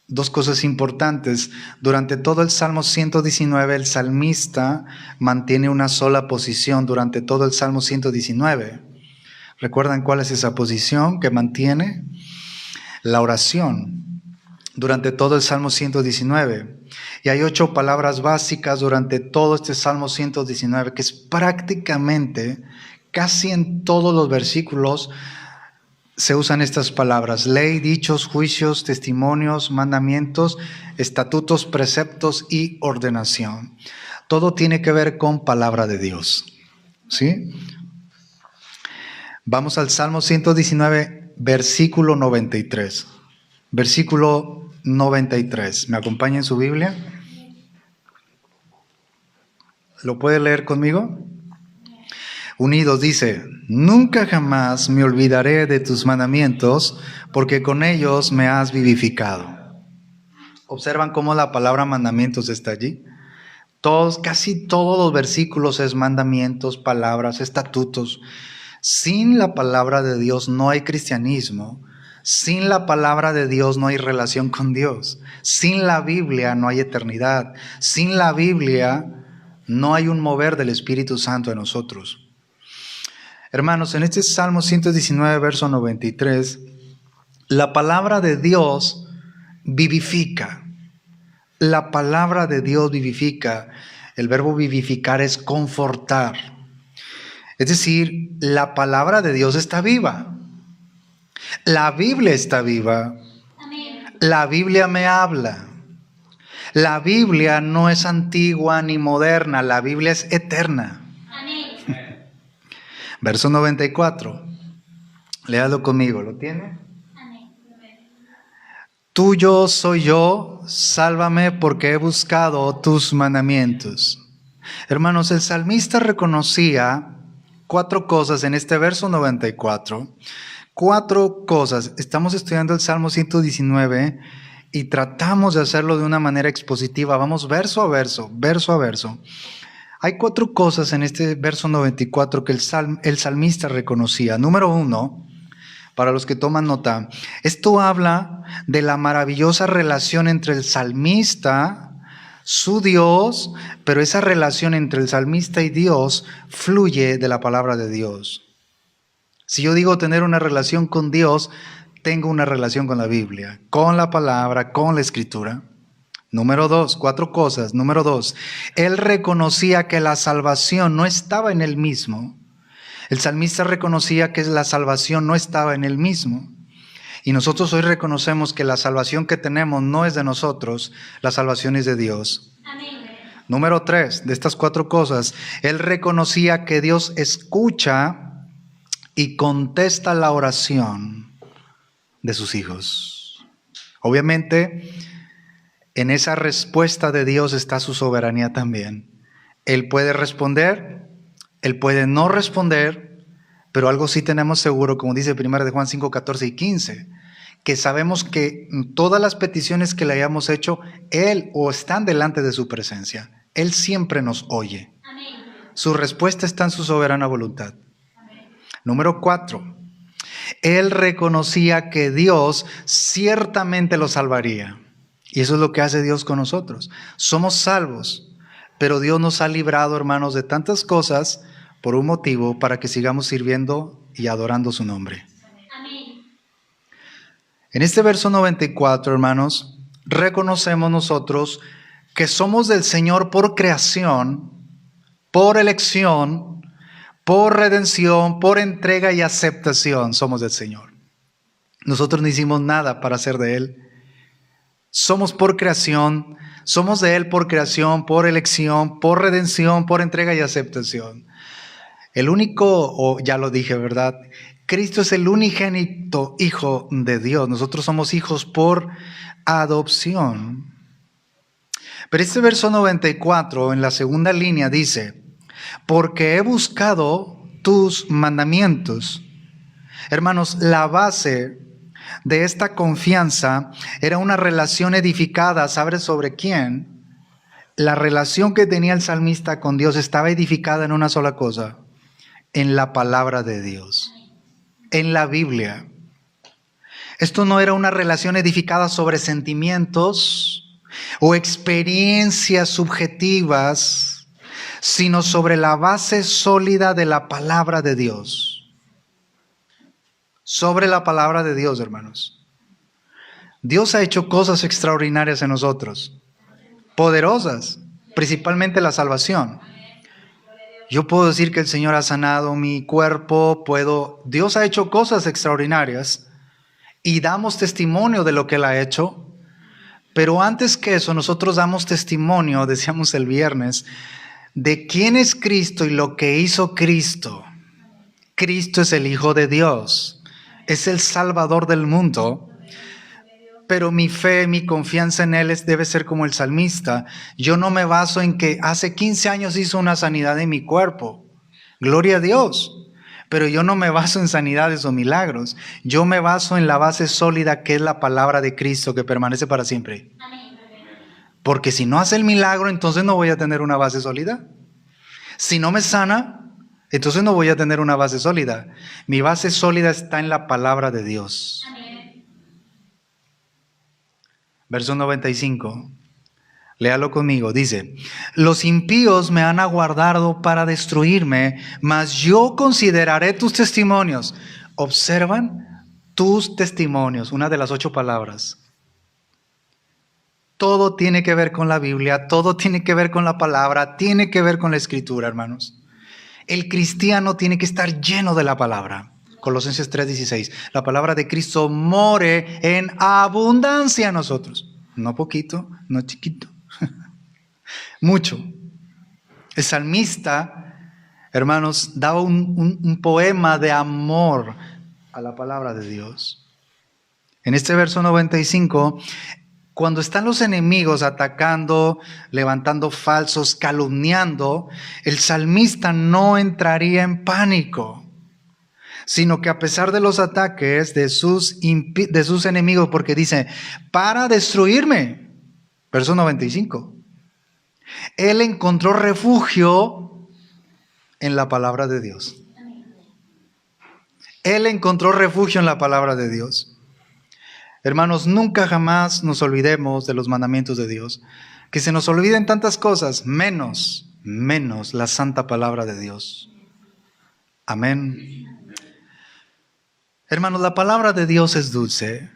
Dos cosas importantes. Durante todo el Salmo 119, el salmista mantiene una sola posición durante todo el Salmo 119. ¿Recuerdan cuál es esa posición que mantiene? La oración. Durante todo el Salmo 119. Y hay 8 palabras básicas durante todo este Salmo 119, que es prácticamente, casi en todos los versículos, se usan estas palabras: ley, dichos, juicios, testimonios, mandamientos, estatutos, preceptos y ordenación. Todo tiene que ver con palabra de Dios. ¿Sí? Vamos al Salmo 119, versículo 93. Versículo 93. ¿Me acompaña en su Biblia? ¿Lo puede leer conmigo? Unidos dice: nunca jamás me olvidaré de tus mandamientos, porque con ellos me has vivificado. ¿Observan cómo la palabra mandamientos está allí? Casi todos los versículos es mandamientos, palabras, estatutos. Sin la palabra de Dios no hay cristianismo. Sin la palabra de Dios no hay relación con Dios. Sin la Biblia no hay eternidad. Sin la Biblia no hay un mover del Espíritu Santo en nosotros. Hermanos, en este Salmo 119, verso 93, la palabra de Dios vivifica. La palabra de Dios vivifica. El verbo vivificar es confortar. Es decir, la palabra de Dios está viva. La Biblia está viva. La Biblia me habla. La Biblia no es antigua ni moderna, la Biblia es eterna. Verso 94. Léalo conmigo, ¿lo tiene? Tuyo soy yo, sálvame porque he buscado tus mandamientos. Hermanos, el salmista reconocía 4 cosas en este verso 94. 4 cosas. Estamos estudiando el Salmo 119 y tratamos de hacerlo de una manera expositiva. Vamos verso a verso, verso a verso. Hay 4 cosas en este verso 94 que el salmista reconocía. Número 1, para los que toman nota, esto habla de la maravillosa relación entre el salmista, su Dios, pero esa relación entre el salmista y Dios fluye de la palabra de Dios. Si yo digo tener una relación con Dios, tengo una relación con la Biblia, con la palabra, con la Escritura. Número 2, 4 cosas. Número 2, él reconocía que la salvación no estaba en él mismo. El salmista reconocía que la salvación no estaba en él mismo. Y nosotros hoy reconocemos que la salvación que tenemos no es de nosotros, la salvación es de Dios. Amén. Número 3, de estas 4 cosas, él reconocía que Dios escucha y contesta la oración de sus hijos. Obviamente, en esa respuesta de Dios está su soberanía también. Él puede responder, Él puede no responder, pero algo sí tenemos seguro, como dice 1 de Juan 5, 14 y 15, que sabemos que todas las peticiones que le hayamos hecho, Él o están delante de su presencia. Él siempre nos oye. Amén. Su respuesta está en su soberana voluntad. Amén. Número 4, él reconocía que Dios ciertamente lo salvaría. Y eso es lo que hace Dios con nosotros. Somos salvos, pero Dios nos ha librado, hermanos, de tantas cosas por un motivo, para que sigamos sirviendo y adorando su nombre. Amén. En este verso 94, hermanos, reconocemos nosotros que somos del Señor por creación, por elección, por redención, por entrega y aceptación. Somos del Señor. Nosotros no hicimos nada para ser de Él. Somos por creación, somos de Él por creación, por elección, por redención, por entrega y aceptación. El único, o ya lo dije, ¿verdad? Cristo es el unigénito Hijo de Dios. Nosotros somos hijos por adopción. Pero este verso 94, en la segunda línea, dice: porque he buscado tus mandamientos. Hermanos, la base de esta confianza era una relación edificada. ¿Sabes sobre quién? La relación que tenía el salmista con Dios estaba edificada en una sola cosa: en la palabra de Dios, en la Biblia. Esto no era una relación edificada sobre sentimientos o experiencias subjetivas, sino sobre la base sólida de la palabra de Dios. Sobre la palabra de Dios, hermanos. Dios ha hecho cosas extraordinarias en nosotros, poderosas, principalmente la salvación. Yo puedo decir que el Señor ha sanado mi cuerpo, Dios ha hecho cosas extraordinarias y damos testimonio de lo que Él ha hecho. Pero antes que eso, nosotros damos testimonio, decíamos el viernes, de quién es Cristo y lo que hizo Cristo. Cristo es el Hijo de Dios, es el Salvador del mundo. Pero mi fe, mi confianza en Él debe ser como el salmista. Yo no me baso en que hace 15 años hizo una sanidad en mi cuerpo. Gloria a Dios. Pero yo no me baso en sanidades o milagros. Yo me baso en la base sólida que es la palabra de Cristo que permanece para siempre. Porque si no hace el milagro, entonces no voy a tener una base sólida. Si no me sana, entonces no voy a tener una base sólida. Mi base sólida está en la palabra de Dios. Verso 95, léalo conmigo, dice: los impíos me han aguardado para destruirme, mas yo consideraré tus testimonios. ¿Observan? Tus testimonios, una de las 8 palabras. Todo tiene que ver con la Biblia, todo tiene que ver con la palabra, tiene que ver con la Escritura, hermanos. El cristiano tiene que estar lleno de la palabra. Colosenses 3:16. La palabra de Cristo more en abundancia en nosotros. No poquito, no chiquito. Mucho. El salmista, hermanos, daba un poema de amor a la palabra de Dios. En este verso 95, cuando están los enemigos atacando, levantando falsos, calumniando, el salmista no entraría en pánico, sino que a pesar de los ataques de sus enemigos, porque dice, para destruirme, verso 95, él encontró refugio en la palabra de Dios. Él encontró refugio en la palabra de Dios. Hermanos, nunca jamás nos olvidemos de los mandamientos de Dios. Que se nos olviden tantas cosas, menos la santa palabra de Dios. Amén. Hermanos, la palabra de Dios es dulce,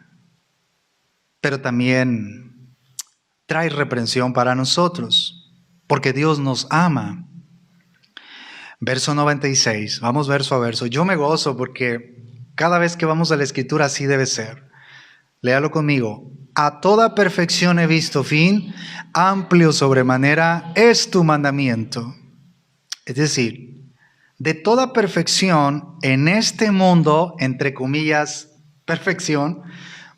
pero también trae reprensión para nosotros, porque Dios nos ama. Verso 96, vamos verso a verso. Yo me gozo porque cada vez que vamos a la Escritura así debe ser. Léalo conmigo. A toda perfección he visto fin, amplio sobremanera es tu mandamiento. Es decir, de toda perfección en este mundo, entre comillas, perfección,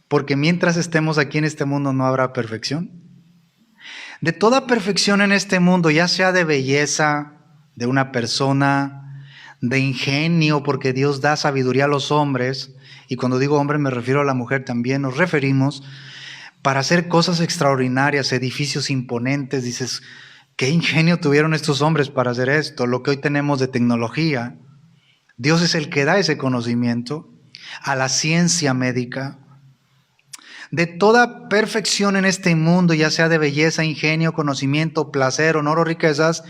porque mientras estemos aquí en este mundo no habrá perfección. De toda perfección en este mundo, ya sea de belleza, de una persona, de ingenio, porque Dios da sabiduría a los hombres, y cuando digo hombre me refiero a la mujer también, nos referimos para hacer cosas extraordinarias, edificios imponentes. Dices, ¿qué ingenio tuvieron estos hombres para hacer esto? Lo que hoy tenemos de tecnología. Dios es el que da ese conocimiento a la ciencia médica. De toda perfección en este mundo, ya sea de belleza, ingenio, conocimiento, placer, honor o riquezas,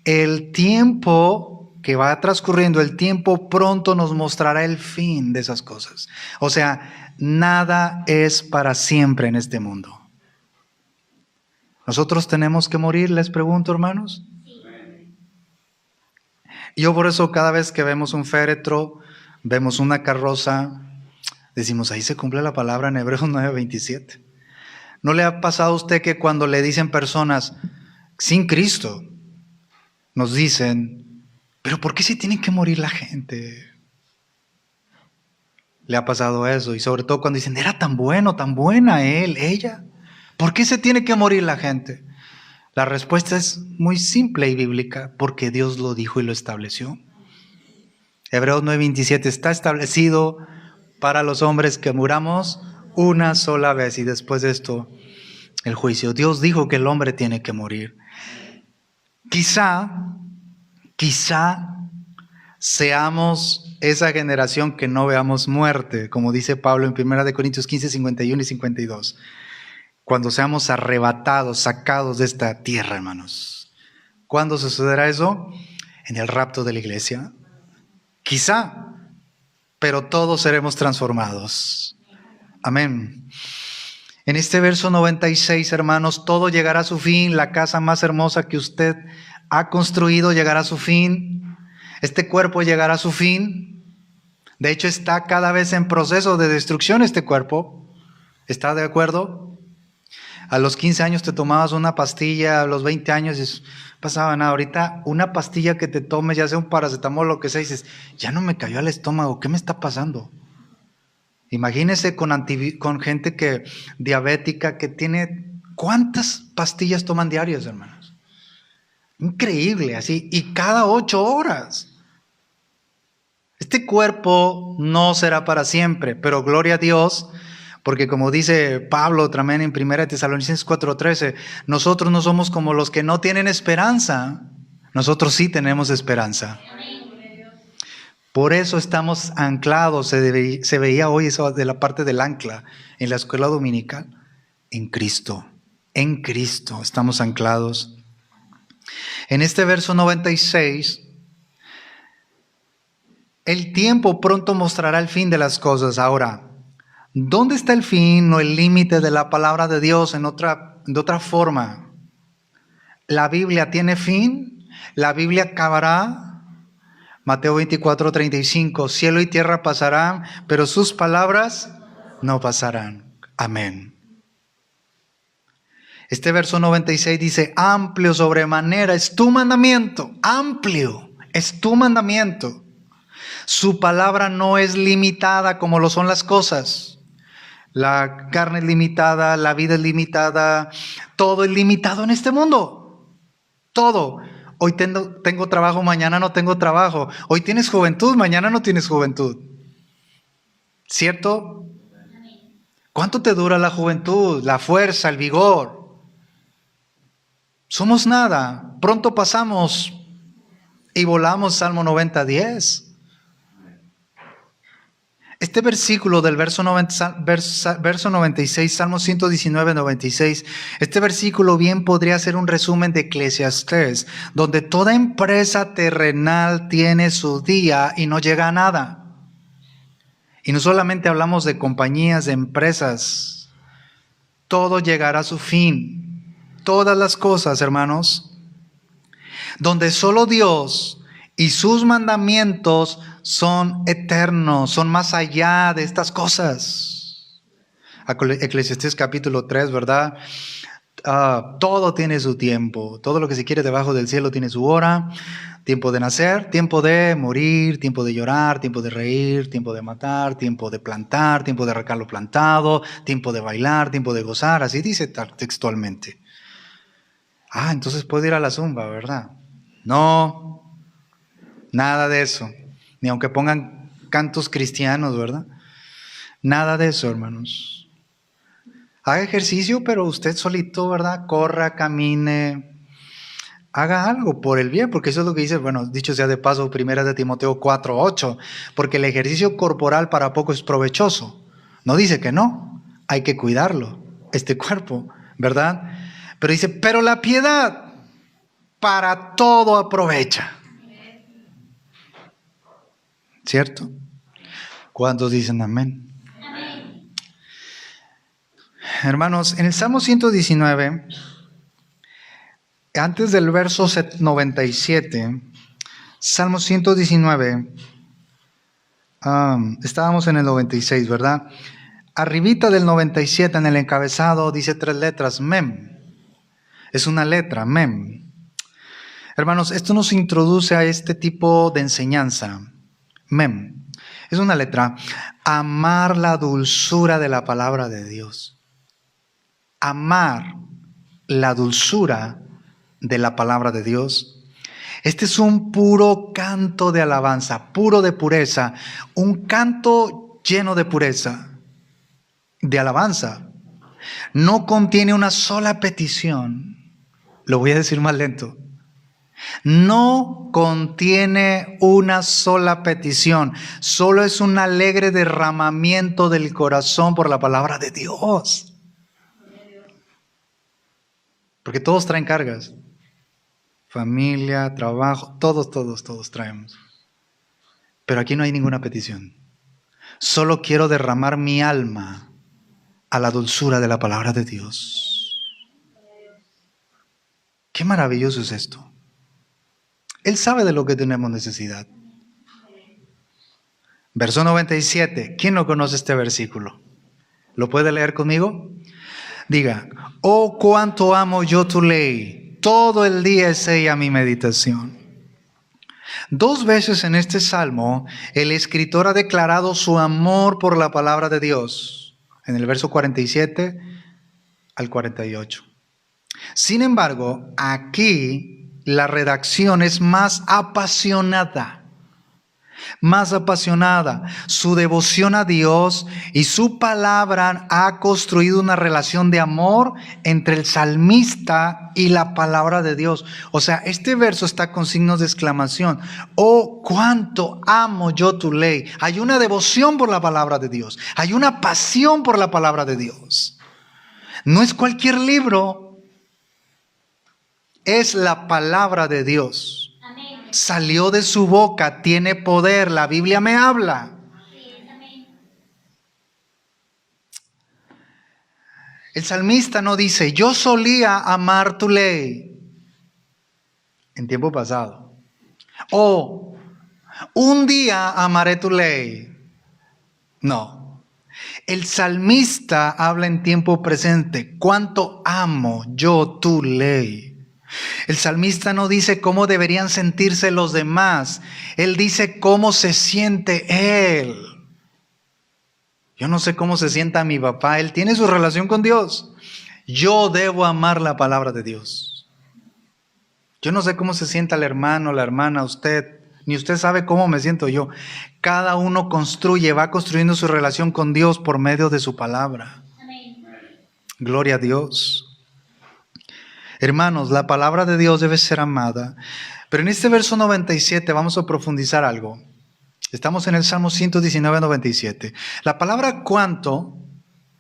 el tiempo que va transcurriendo, el tiempo pronto nos mostrará el fin de esas cosas. O sea, nada es para siempre en este mundo. ¿Nosotros tenemos que morir? Les pregunto, hermanos. Yo por eso cada vez que vemos un féretro, vemos una carroza, decimos, ahí se cumple la palabra en Hebreos 9:27. ¿No le ha pasado a usted que cuando le dicen personas sin Cristo, nos dicen, pero ¿por qué se tiene que morir la gente? Le ha pasado eso, y sobre todo cuando dicen, era tan bueno, tan buena él, ella. ¿Por qué se tiene que morir la gente? La respuesta es muy simple y bíblica, porque Dios lo dijo y lo estableció. Hebreos 9:27, está establecido para los hombres que muramos una sola vez y después de esto el juicio. Dios dijo que el hombre tiene que morir. Quizá seamos esa generación que no veamos muerte, como dice Pablo en 1 Corintios 15, 51 y 52. Cuando seamos arrebatados, sacados de esta tierra, hermanos. ¿Cuándo sucederá eso? En el rapto de la iglesia. Quizá, pero todos seremos transformados. Amén. En este verso 96, hermanos, todo llegará a su fin. La casa más hermosa que usted ha construido llegará a su fin. Este cuerpo llegará a su fin. De hecho, está cada vez en proceso de destrucción este cuerpo. ¿Está de acuerdo? A los 15 años te tomabas una pastilla, a los 20 años pasaba nada. Ahorita una pastilla que te tomes, ya sea un paracetamol o lo que sea, dices, ya no me cayó al estómago, ¿qué me está pasando? Imagínese con gente diabética que tiene, ¿cuántas pastillas toman diarias, hermanos? Increíble, así, y cada 8 horas. Este cuerpo no será para siempre, pero gloria a Dios, porque como dice Pablo también en 1 Tesalonicenses 4:13, nosotros no somos como los que no tienen esperanza, nosotros sí tenemos esperanza. Por eso estamos anclados, se veía hoy eso de la parte del ancla en la escuela dominical, en Cristo estamos anclados. En este verso 96, el tiempo pronto mostrará el fin de las cosas. Ahora, ¿dónde está el fin o el límite de la palabra de Dios de otra forma? ¿La Biblia tiene fin? ¿La Biblia acabará? Mateo 24:35, cielo y tierra pasarán, pero sus palabras no pasarán. Amén. Este verso 96 dice, amplio sobremanera es tu mandamiento, amplio es tu mandamiento. Su palabra no es limitada como lo son las cosas. La carne es limitada, la vida es limitada, todo es limitado en este mundo. Todo. Hoy tengo trabajo, mañana no tengo trabajo. Hoy tienes juventud, mañana no tienes juventud. ¿Cierto? ¿Cuánto te dura la juventud, la fuerza, el vigor? Somos nada. Pronto pasamos y volamos. Salmo 90:10. Este versículo del verso 96, Salmo 119:96, este versículo bien podría ser un resumen de Eclesiastés, donde toda empresa terrenal tiene su día y no llega a nada. Y no solamente hablamos de compañías, de empresas, todo llegará a su fin. Todas las cosas, hermanos, donde solo Dios y sus mandamientos son eternos, son más allá de estas cosas. Eclesiastés capítulo 3, ¿verdad? Todo tiene su tiempo, todo lo que se quiere debajo del cielo tiene su hora, tiempo de nacer, tiempo de morir, tiempo de llorar, tiempo de reír, tiempo de matar, tiempo de plantar, tiempo de arrancar lo plantado, tiempo de bailar, tiempo de gozar, así dice textualmente. Entonces puedo ir a la zumba, ¿verdad? No, nada de eso, ni aunque pongan cantos cristianos, ¿verdad? Nada de eso, hermanos. Haga ejercicio, pero usted solito, ¿verdad? Corra, camine, haga algo por el bien, porque eso es lo que dice, bueno, dicho sea de paso, 1 Timoteo 4:8, porque el ejercicio corporal para poco es provechoso. No dice que no, hay que cuidarlo, este cuerpo, ¿verdad? Pero dice, pero la piedad para todo aprovecha. ¿Cierto? ¿Cuántos dicen amén? Amén. Hermanos, en el Salmo 119, antes del verso 97, Salmo 119, estábamos en el 96, ¿verdad? Arribita del 97, en el encabezado, dice 3 letras, Mem. Es una letra, Mem. Hermanos, esto nos introduce a este tipo de enseñanza. Mem. Es una letra. Amar la dulzura de la palabra de Dios. Amar la dulzura de la palabra de Dios. Este es un puro canto de alabanza, puro de pureza. Un canto lleno de pureza, de alabanza. No contiene una sola petición. Lo voy a decir más lento. No contiene una sola petición, solo es un alegre derramamiento del corazón por la palabra de Dios. Porque todos traen cargas. Familia, trabajo, todos traemos. Pero aquí no hay ninguna petición. Solo quiero derramar mi alma a la dulzura de la palabra de Dios. Qué maravilloso es esto. Él sabe de lo que tenemos necesidad. Verso 97. ¿Quién no conoce este versículo? ¿Lo puede leer conmigo? Diga, oh, cuánto amo yo tu ley. Todo el día es ella mi meditación. 2 veces en este salmo, el escritor ha declarado su amor por la palabra de Dios. En el verso 47 al 48. Sin embargo, aquí la redacción es más apasionada. Su devoción a Dios y su palabra ha construido una relación de amor entre el salmista y la palabra de Dios. O sea, este verso está con signos de exclamación. Oh, cuánto amo yo tu ley. Hay una devoción por la palabra de Dios. Hay una pasión por la palabra de Dios. No es cualquier libro. Es la palabra de Dios. Salió de su boca, tiene poder, la Biblia me habla. El salmista no dice, yo solía amar tu ley en tiempo pasado. O un día amaré tu ley. No. El salmista habla en tiempo presente, cuánto amo yo tu ley. El salmista no dice cómo deberían sentirse los demás. Él dice cómo se siente él. Yo no sé cómo se sienta mi papá. Él tiene su relación con Dios. Yo debo amar la palabra de Dios. Yo no sé cómo se sienta el hermano, la hermana, usted. Ni usted sabe cómo me siento yo. Cada uno va construyendo su relación con Dios por medio de su palabra. Amén. Gloria a Dios. Hermanos, la palabra de Dios debe ser amada. Pero en este verso 97 vamos a profundizar algo. Estamos en el Salmo 119, 97. La palabra cuánto,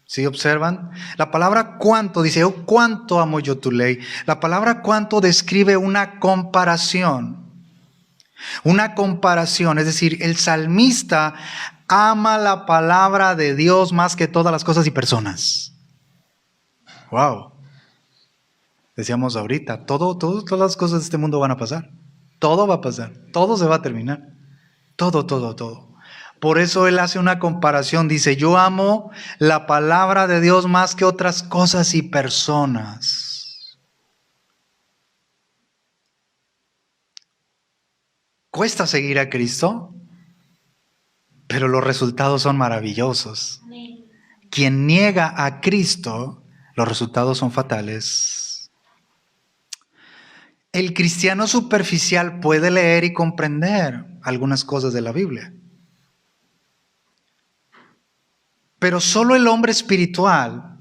¿sí observan? La palabra cuánto dice, oh, cuánto amo yo tu ley. La palabra cuánto describe una comparación. Una comparación, es decir, el salmista ama la palabra de Dios más que todas las cosas y personas. Wow. Decíamos ahorita, todas las cosas de este mundo van a pasar. Todo va a pasar. Todo se va a terminar. Todo. Por eso él hace una comparación. Dice, yo amo la palabra de Dios más que otras cosas y personas. Cuesta seguir a Cristo, pero los resultados son maravillosos. Amén. Quien niega a Cristo, los resultados son fatales. El cristiano superficial puede leer y comprender algunas cosas de la Biblia. Pero solo el hombre espiritual,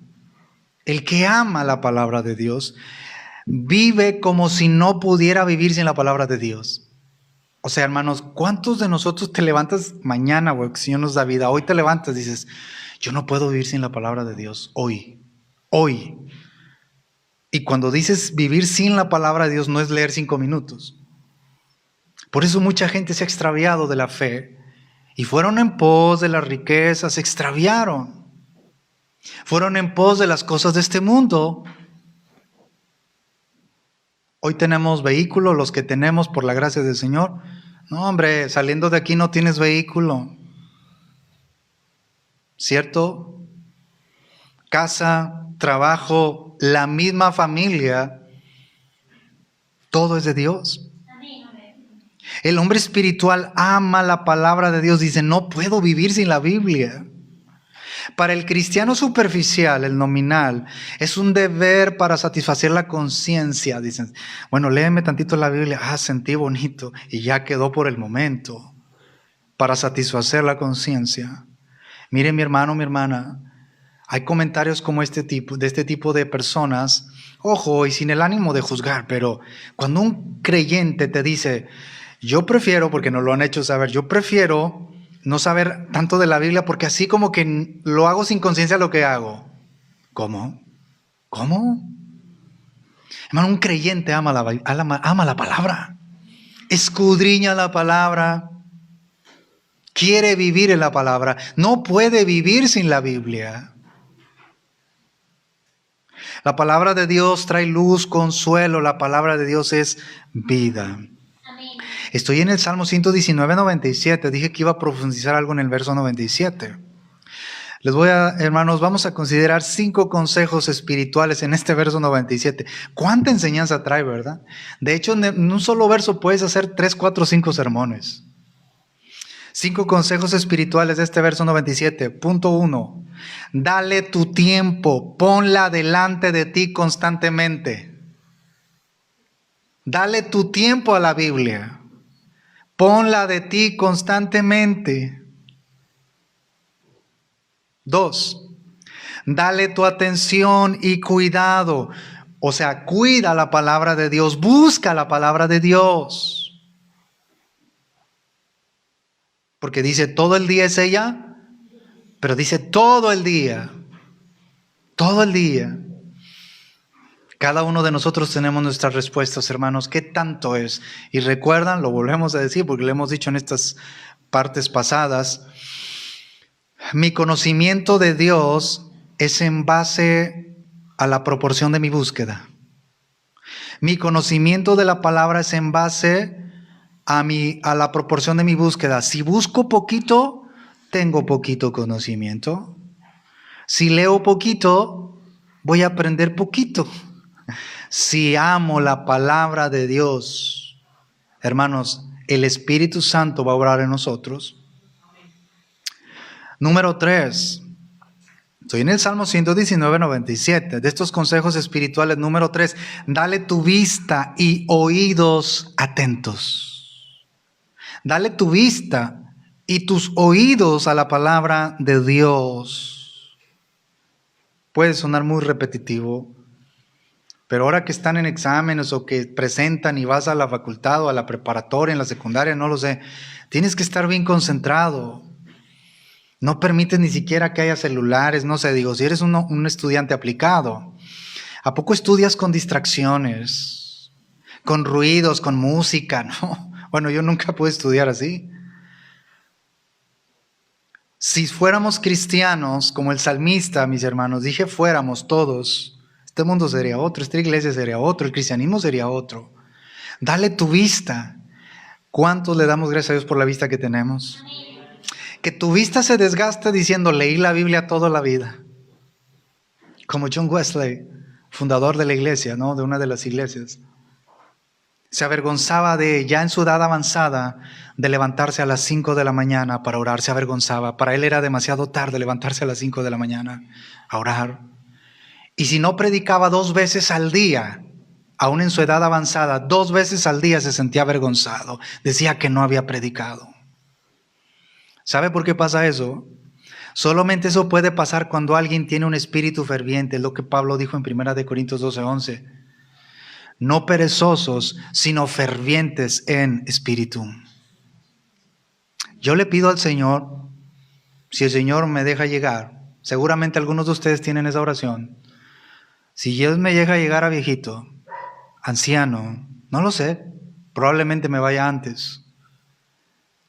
el que ama la palabra de Dios, vive como si no pudiera vivir sin la palabra de Dios. O sea, hermanos, ¿cuántos de nosotros te levantas mañana, o el Señor nos da vida? Hoy te levantas y dices, yo no puedo vivir sin la palabra de Dios. Hoy. Y cuando dices vivir sin la palabra de Dios no es leer 5 minutos. Por eso mucha gente se ha extraviado de la fe y fueron en pos de las riquezas, se extraviaron. Fueron en pos de las cosas de este mundo. Hoy tenemos vehículos, los que tenemos por la gracia del Señor. No, hombre, saliendo de aquí no tienes vehículo. ¿Cierto? Casa, trabajo, la misma familia, todo es de Dios. El hombre espiritual ama la palabra de Dios, dice, no puedo vivir sin la Biblia. Para el cristiano superficial, el nominal, es un deber para satisfacer la conciencia. Dicen, bueno, léeme tantito la Biblia, sentí bonito y ya quedó por el momento, para satisfacer la conciencia. Mire mi hermano, mi hermana, hay comentarios como de este tipo de personas, Ojo, y sin el ánimo de juzgar, pero cuando un creyente te dice, yo prefiero, porque nos lo han hecho saber, yo prefiero no saber tanto de la Biblia porque así como que lo hago sin conciencia lo que hago. ¿Cómo? ¿Cómo? Hermano, un creyente ama la palabra, escudriña la palabra, quiere vivir en la palabra, no puede vivir sin la Biblia. La palabra de Dios trae luz, consuelo, la palabra de Dios es vida. Amén. Estoy en el Salmo 119, 97, dije que iba a profundizar algo en el verso 97. Hermanos, vamos a considerar 5 consejos espirituales en este verso 97. ¿Cuánta enseñanza trae, verdad? De hecho, en un solo verso puedes hacer 3, 4, 5 sermones. 5 consejos espirituales de este verso 97. Punto 1. Dale tu tiempo, ponla delante de ti constantemente. Dale tu tiempo a la Biblia. Ponla de ti constantemente. 2. Dale tu atención y cuidado. O sea, cuida la palabra de Dios, busca la palabra de Dios. Porque dice todo el día es ella, pero dice todo el día. Todo el día. Cada uno de nosotros tenemos nuestras respuestas, hermanos. ¿Qué tanto es? Y recuerdan, lo volvemos a decir porque lo hemos dicho en estas partes pasadas. Mi conocimiento de Dios es en base a la proporción de mi búsqueda. Mi conocimiento de la palabra es en base a la proporción de mi búsqueda. Si busco poquito, tengo poquito conocimiento. Si leo poquito, voy a aprender poquito. Si amo la palabra de Dios, hermanos, el Espíritu Santo va a obrar en nosotros. Número 3. Estoy en el Salmo 119, 97. De estos consejos espirituales, número 3. Dale tu vista y oídos atentos. Dale tu vista y tus oídos a la palabra de Dios. Puede sonar muy repetitivo, pero ahora que están en exámenes o que presentan y vas a la facultad o a la preparatoria, en la secundaria, no lo sé, tienes que estar bien concentrado. No permites ni siquiera que haya celulares, no sé, digo, si eres un estudiante aplicado, ¿a poco estudias con distracciones, con ruidos, con música? No. Bueno, yo nunca pude estudiar así. Si fuéramos cristianos, como el salmista, mis hermanos, dije fuéramos todos, este mundo sería otro, esta iglesia sería otro, el cristianismo sería otro. Dale tu vista. ¿Cuántos le damos gracias a Dios por la vista que tenemos? Que tu vista se desgaste diciendo, leí la Biblia toda la vida. Como John Wesley, fundador de la iglesia, ¿no? De una de las iglesias. Se avergonzaba ya en su edad avanzada, de levantarse a las 5 de la mañana para orar. Se avergonzaba. Para él era demasiado tarde levantarse a las 5 de la mañana a orar. Y si no predicaba 2 veces al día, aún en su edad avanzada, 2 veces al día se sentía avergonzado. Decía que no había predicado. ¿Sabe por qué pasa eso? Solamente eso puede pasar cuando alguien tiene un espíritu ferviente. Es lo que Pablo dijo en 1 Corintios 12:11. No perezosos, sino fervientes en espíritu. Yo le pido al Señor, si el Señor me deja llegar, seguramente algunos de ustedes tienen esa oración. Si Dios me deja llegar a viejito, anciano, no lo sé, probablemente me vaya antes.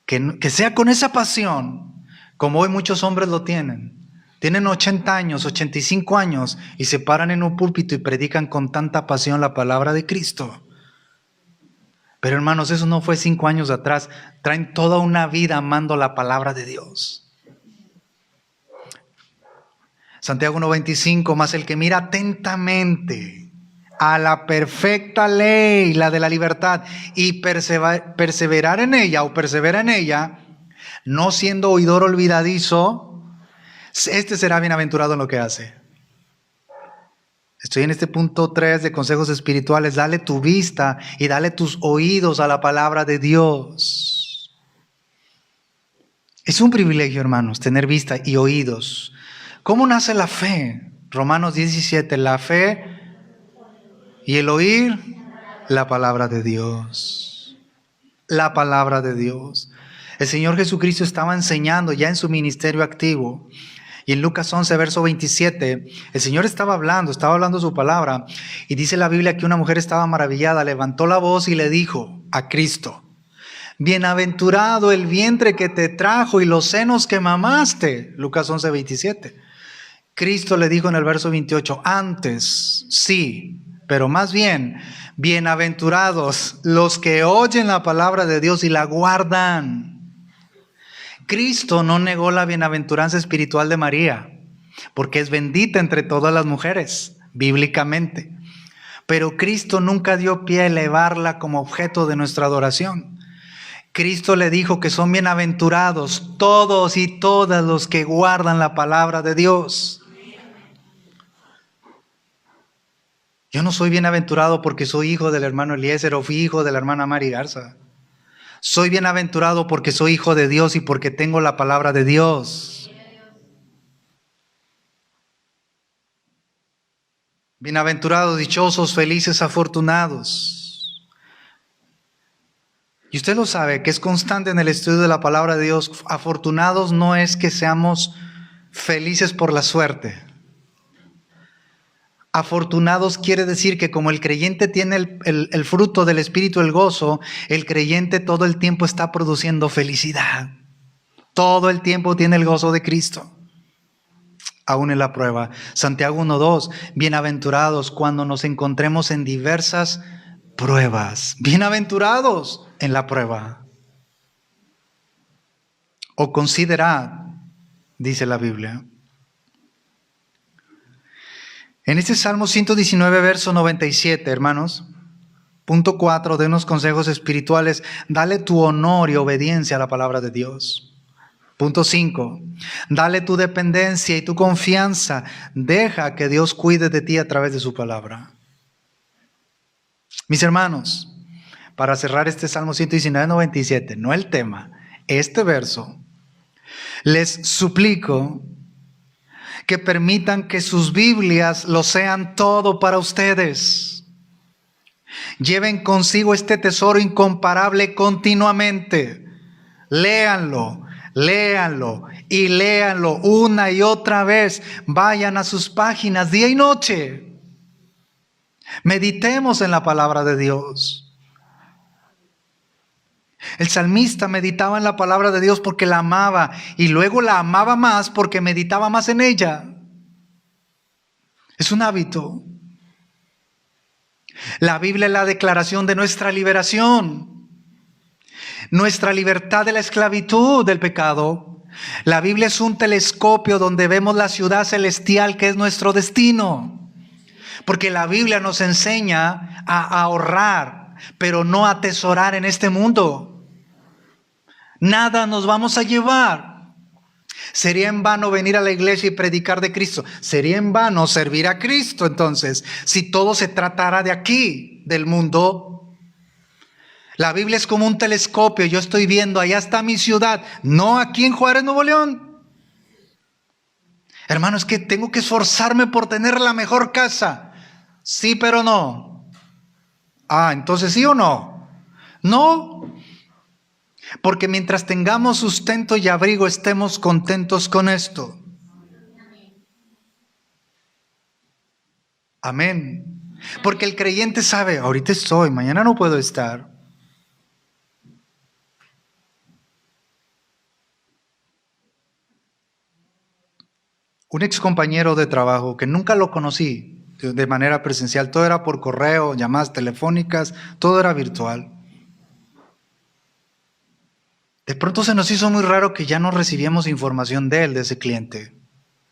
Que sea con esa pasión, como hoy muchos hombres lo tienen. Tienen 80 años, 85 años y se paran en un púlpito y predican con tanta pasión la palabra de Cristo. Pero hermanos, eso no fue 5 años atrás. Traen toda una vida amando la palabra de Dios. Santiago 1:25, más el que mira atentamente a la perfecta ley, la de la libertad, y perseverar en ella o persevera en ella, no siendo oidor olvidadizo, este será bienaventurado en lo que hace. Estoy en este punto 3 de consejos espirituales. Dale tu vista y dale tus oídos a la palabra de Dios. Es un privilegio, hermanos, tener vista y oídos. ¿Cómo nace la fe? Romanos 17, la fe Y el oír la palabra de Dios. La palabra de Dios. El Señor Jesucristo estaba enseñando ya en su ministerio activo. Y en Lucas 11, verso 27, el Señor estaba hablando su palabra. Y dice la Biblia que una mujer estaba maravillada, levantó la voz y le dijo a Cristo: bienaventurado el vientre que te trajo y los senos que mamaste. Lucas 11, 27. Cristo le dijo en el verso 28, antes, sí, pero más bien, bienaventurados los que oyen la palabra de Dios y la guardan. Cristo no negó la bienaventuranza espiritual de María, porque es bendita entre todas las mujeres, bíblicamente. Pero Cristo nunca dio pie a elevarla como objeto de nuestra adoración. Cristo le dijo que son bienaventurados todos y todas los que guardan la palabra de Dios. Yo no soy bienaventurado porque soy hijo del hermano Eliezer o fui hijo de la hermana Mari Garza. Soy bienaventurado porque soy hijo de Dios y porque tengo la palabra de Dios. Bienaventurados, dichosos, felices, afortunados. Y usted lo sabe, que es constante en el estudio de la palabra de Dios. Afortunados no es que seamos felices por la suerte. Afortunados quiere decir que como el creyente tiene el fruto del Espíritu, el gozo, el creyente todo el tiempo está produciendo felicidad. Todo el tiempo tiene el gozo de Cristo, aún en la prueba. Santiago 1:2, bienaventurados cuando nos encontremos en diversas pruebas. Bienaventurados en la prueba. O considerad, dice la Biblia. En este Salmo 119, verso 97, hermanos, punto 4 de unos consejos espirituales, dale tu honor y obediencia a la palabra de Dios. Punto 5, dale tu dependencia y tu confianza, deja que Dios cuide de ti a través de su palabra. Mis hermanos, para cerrar este Salmo 119, 97, no el tema, este verso, les suplico que permitan que sus Biblias lo sean todo para ustedes. Lleven consigo este tesoro incomparable continuamente. Léanlo, léanlo y léanlo una y otra vez. Vayan a sus páginas día y noche. Meditemos en la palabra de Dios. El salmista meditaba en la palabra de Dios porque la amaba y luego la amaba más porque meditaba más en ella. Es un hábito. La Biblia es la declaración de nuestra liberación, nuestra libertad de la esclavitud del pecado. La Biblia es un telescopio donde vemos la ciudad celestial que es nuestro destino. Porque la Biblia nos enseña a ahorrar, pero no a atesorar en este mundo. Nada nos vamos a llevar. Sería en vano venir a la iglesia y predicar de Cristo. Sería en vano servir a Cristo entonces, si todo se tratara de aquí, del mundo. La Biblia es como un telescopio. Yo estoy viendo, allá está mi ciudad, no aquí en Juárez, Nuevo León. Hermano, es que tengo que esforzarme por tener la mejor casa. Sí, pero no. Entonces sí o no. No. Porque mientras tengamos sustento y abrigo, estemos contentos con esto. Amén. Porque el creyente sabe, ahorita estoy, mañana no puedo estar. Un ex compañero de trabajo que nunca lo conocí de manera presencial, todo era por correo, llamadas telefónicas, todo era virtual. De pronto se nos hizo muy raro que ya no recibíamos información de él, de ese cliente.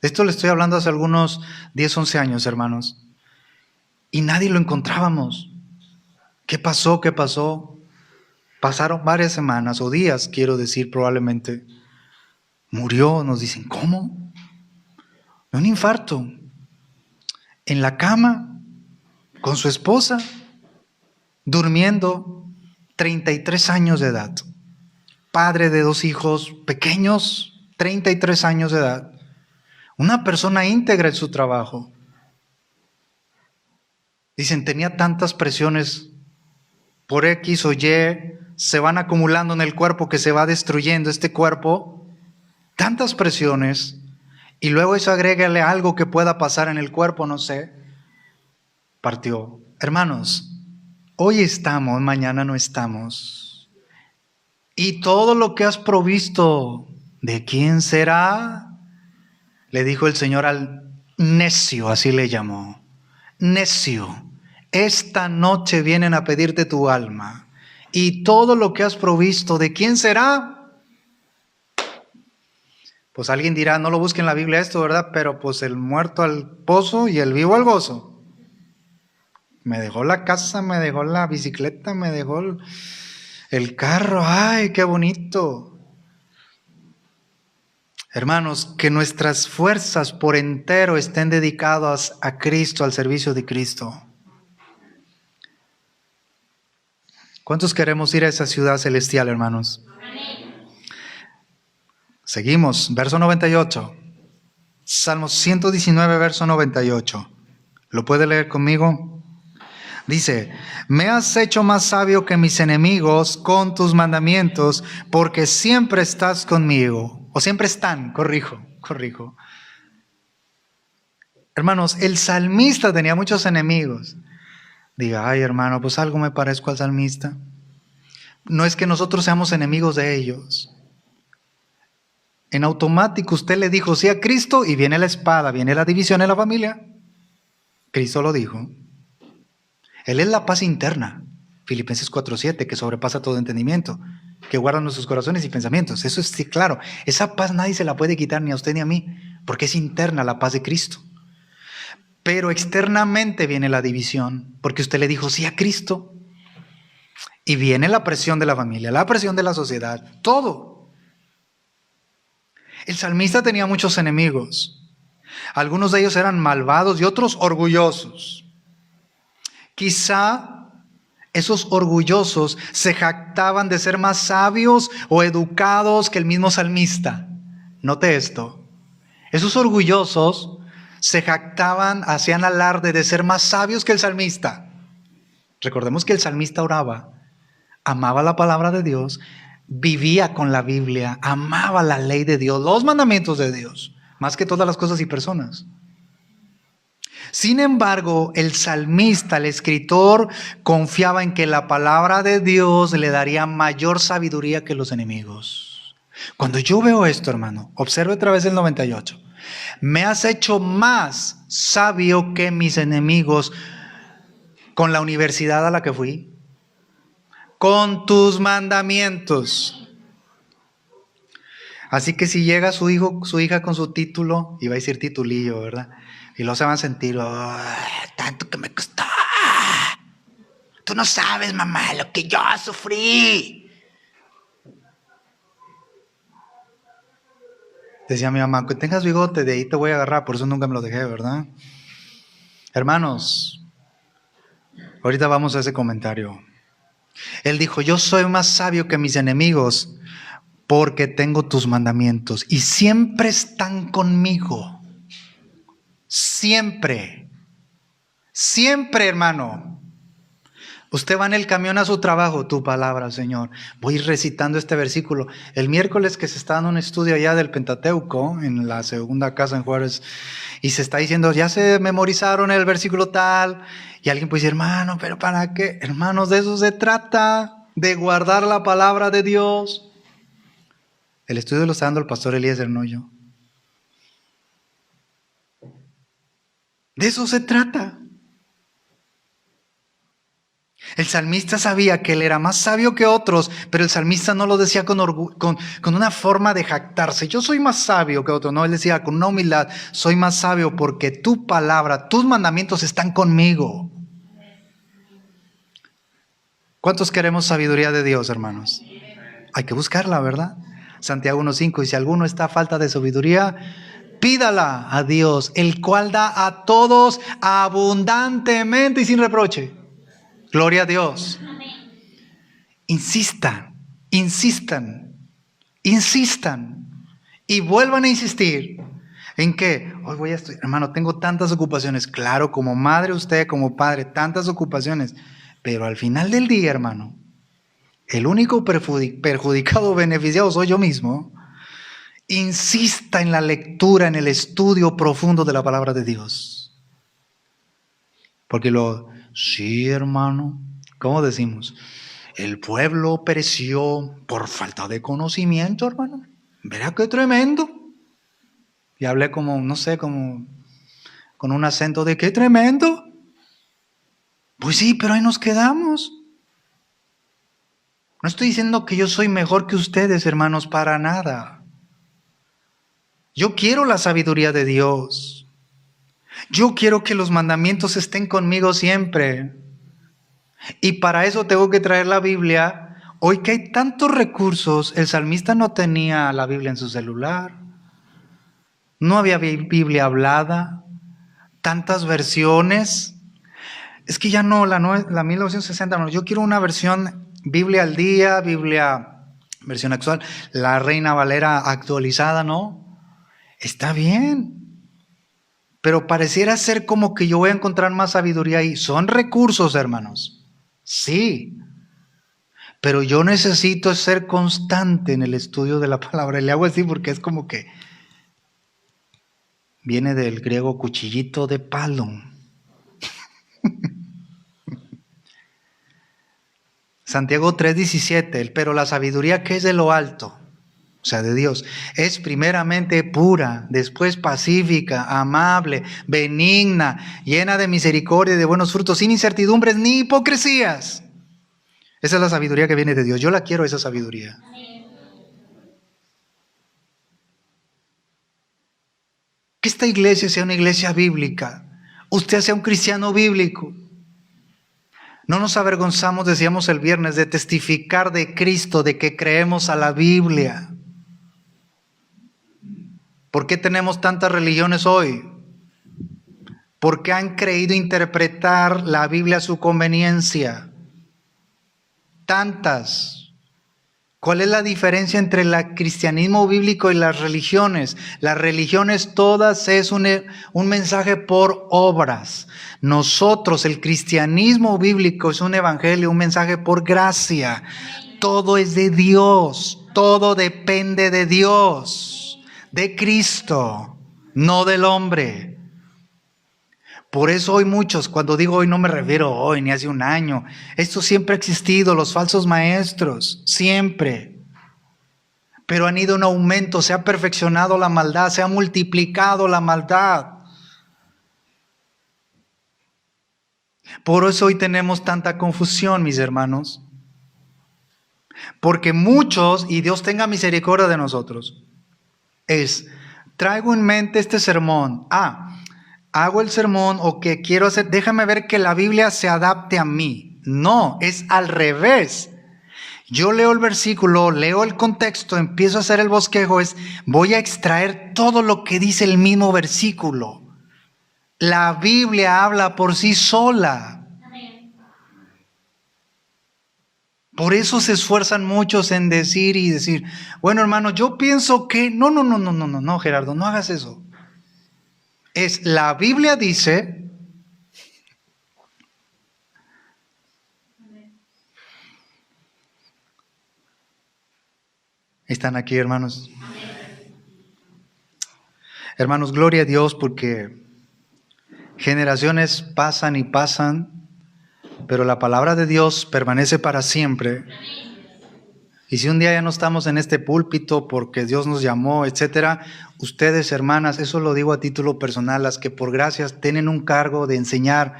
Esto le estoy hablando hace algunos 10, 11 años, hermanos. Y nadie lo encontrábamos. ¿Qué pasó? ¿Qué pasó? Pasaron varias semanas o días, quiero decir, probablemente. Murió, nos dicen, ¿cómo? De un infarto. En la cama, con su esposa, durmiendo, 33 años de edad. Padre de 2 hijos pequeños, 33 años de edad. Una persona íntegra en su trabajo. Dicen, tenía tantas presiones por X o Y, se van acumulando en el cuerpo que se va destruyendo este cuerpo, tantas presiones, y luego eso agrégale algo que pueda pasar en el cuerpo, no sé, partió. Hermanos, hoy estamos, mañana no estamos. Y todo lo que has provisto, ¿de quién será? Le dijo el Señor al necio, así le llamó. Necio, esta noche vienen a pedirte tu alma. Y todo lo que has provisto, ¿de quién será? Pues alguien dirá, no lo busque en la Biblia esto, ¿verdad? Pero pues el muerto al pozo y el vivo al gozo. Me dejó la casa, me dejó la bicicleta, me dejó el carro. ¡Ay, qué bonito! Hermanos, que nuestras fuerzas por entero estén dedicadas a Cristo, al servicio de Cristo. ¿Cuántos queremos ir a esa ciudad celestial, hermanos? Amén. Seguimos, verso 98. Salmo 119, verso 98. ¿Lo puede leer conmigo? Dice, me has hecho más sabio que mis enemigos con tus mandamientos, porque siempre estás conmigo. O siempre están, corrijo. Hermanos, el salmista tenía muchos enemigos. Diga, ay hermano, pues algo me parezco al salmista. No es que nosotros seamos enemigos de ellos. En automático usted le dijo sí a Cristo y viene la espada, viene la división en la familia. Cristo lo dijo. Él es la paz interna, Filipenses 4:7, que sobrepasa todo entendimiento, que guarda nuestros corazones y pensamientos. Eso es sí, claro. Esa paz nadie se la puede quitar ni a usted ni a mí, porque es interna la paz de Cristo. Pero externamente viene la división, porque usted le dijo sí a Cristo. Y viene la presión de la familia, la presión de la sociedad, todo. El salmista tenía muchos enemigos. Algunos de ellos eran malvados y otros orgullosos. Quizá esos orgullosos se jactaban de ser más sabios o educados que el mismo salmista. Note esto. Esos orgullosos se jactaban, hacían alarde de ser más sabios que el salmista. Recordemos que el salmista oraba, amaba la palabra de Dios, vivía con la Biblia, amaba la ley de Dios, los mandamientos de Dios, más que todas las cosas y personas. Sin embargo, el salmista, el escritor, confiaba en que la palabra de Dios le daría mayor sabiduría que los enemigos. Cuando yo veo esto, hermano, observe otra vez el 98. Me has hecho más sabio que mis enemigos con la universidad a la que fui, con tus mandamientos. Así que si llega su hijo, su hija con su título, iba a decir titulillo, ¿verdad? Y luego se van a sentir, oh, tanto que me costó. Tú no sabes, mamá, lo que yo sufrí. Decía mi mamá, que tengas bigote, de ahí te voy a agarrar, por eso nunca me lo dejé, ¿verdad? Hermanos, ahorita vamos a ese comentario. Él dijo, yo soy más sabio que mis enemigos porque tengo tus mandamientos y siempre están conmigo. Siempre, hermano. Usted va en el camión a su trabajo, tu palabra, Señor. Voy recitando este versículo. El miércoles que se está dando un estudio allá del Pentateuco, en la segunda casa en Juárez, y se está diciendo, ya se memorizaron el versículo tal, y alguien puede decir, hermano, ¿pero para qué? Hermanos, de eso se trata, de guardar la palabra de Dios. El estudio lo está dando el pastor Eliezer, no yo. De eso se trata. El salmista sabía que él era más sabio que otros, pero el salmista no lo decía con una forma de jactarse. Yo soy más sabio que otros. No, él decía con una humildad, soy más sabio porque tu palabra, tus mandamientos están conmigo. ¿Cuántos queremos sabiduría de Dios, hermanos? Hay que buscarla, ¿verdad? Santiago 1:5, y si alguno está a falta de sabiduría, pídala a Dios, el cual da a todos abundantemente y sin reproche. Gloria a Dios. Insistan y vuelvan a insistir. ¿En qué? Hoy voy a estudiar. Hermano, tengo tantas ocupaciones. Claro, como madre usted, como padre, tantas ocupaciones. Pero al final del día, hermano, el único perjudicado o beneficiado soy yo mismo. Insista en la lectura, en el estudio profundo de la palabra de Dios. Porque sí, hermano, ¿cómo decimos? El pueblo pereció por falta de conocimiento, hermano. Verá qué tremendo. Y hablé como, no sé, como con un acento de qué tremendo. Pues sí, pero ahí nos quedamos. No estoy diciendo que yo soy mejor que ustedes, hermanos, para nada. Yo quiero la sabiduría de Dios. Yo quiero que los mandamientos estén conmigo siempre. Y para eso tengo que traer la Biblia. Hoy que hay tantos recursos, el salmista no tenía la Biblia en su celular. No había Biblia hablada. Tantas versiones. Es que ya no, la 1960, no. Yo quiero una versión Biblia al día, versión actual. La Reina Valera actualizada, ¿no? Está bien. Pero pareciera ser como que yo voy a encontrar más sabiduría ahí. Son recursos, hermanos. Sí. Pero yo necesito ser constante en el estudio de la palabra. Y le hago así porque es como que viene del griego cuchillito de palo. Santiago 3:17, pero la sabiduría que es de lo alto, o sea, de Dios, es primeramente pura, después pacífica, amable, benigna, llena de misericordia y de buenos frutos, sin incertidumbres ni hipocresías. Esa es la sabiduría que viene de Dios. Yo la quiero, esa sabiduría. Que esta iglesia sea una iglesia bíblica. Usted sea un cristiano bíblico. No nos avergonzamos, decíamos el viernes, de testificar de Cristo, de que creemos a la Biblia. ¿Por qué tenemos tantas religiones hoy? Porque han creído interpretar la Biblia a su conveniencia. Tantas. ¿Cuál es la diferencia entre el cristianismo bíblico y las religiones? Las religiones todas es un mensaje por obras. Nosotros, el cristianismo bíblico es un evangelio, un mensaje por gracia. Todo es de Dios, todo depende de Dios, de Cristo, no del hombre. Por eso hoy muchos, cuando digo hoy no me refiero hoy ni hace un año, esto siempre ha existido, los falsos maestros, siempre. Pero han ido en aumento, se ha perfeccionado la maldad, se ha multiplicado la maldad. Por eso hoy tenemos tanta confusión, mis hermanos. Porque muchos, y Dios tenga misericordia de nosotros, traigo en mente este sermón. Hago el sermón o que quiero hacer, déjame ver que la Biblia se adapte a mí. No, es al revés. Yo leo el versículo, leo el contexto, empiezo a hacer el bosquejo, voy a extraer todo lo que dice el mismo versículo. La Biblia habla por sí sola. Por eso se esfuerzan muchos en decir, bueno, hermano, yo pienso que no, Gerardo, no hagas eso. La Biblia dice, ¿están aquí, hermanos? Hermanos, gloria a Dios porque generaciones pasan y pasan, pero la palabra de Dios permanece para siempre. Y si un día ya no estamos en este púlpito porque Dios nos llamó, etcétera, ustedes, hermanas, eso lo digo a título personal, las que por gracias tienen un cargo de enseñar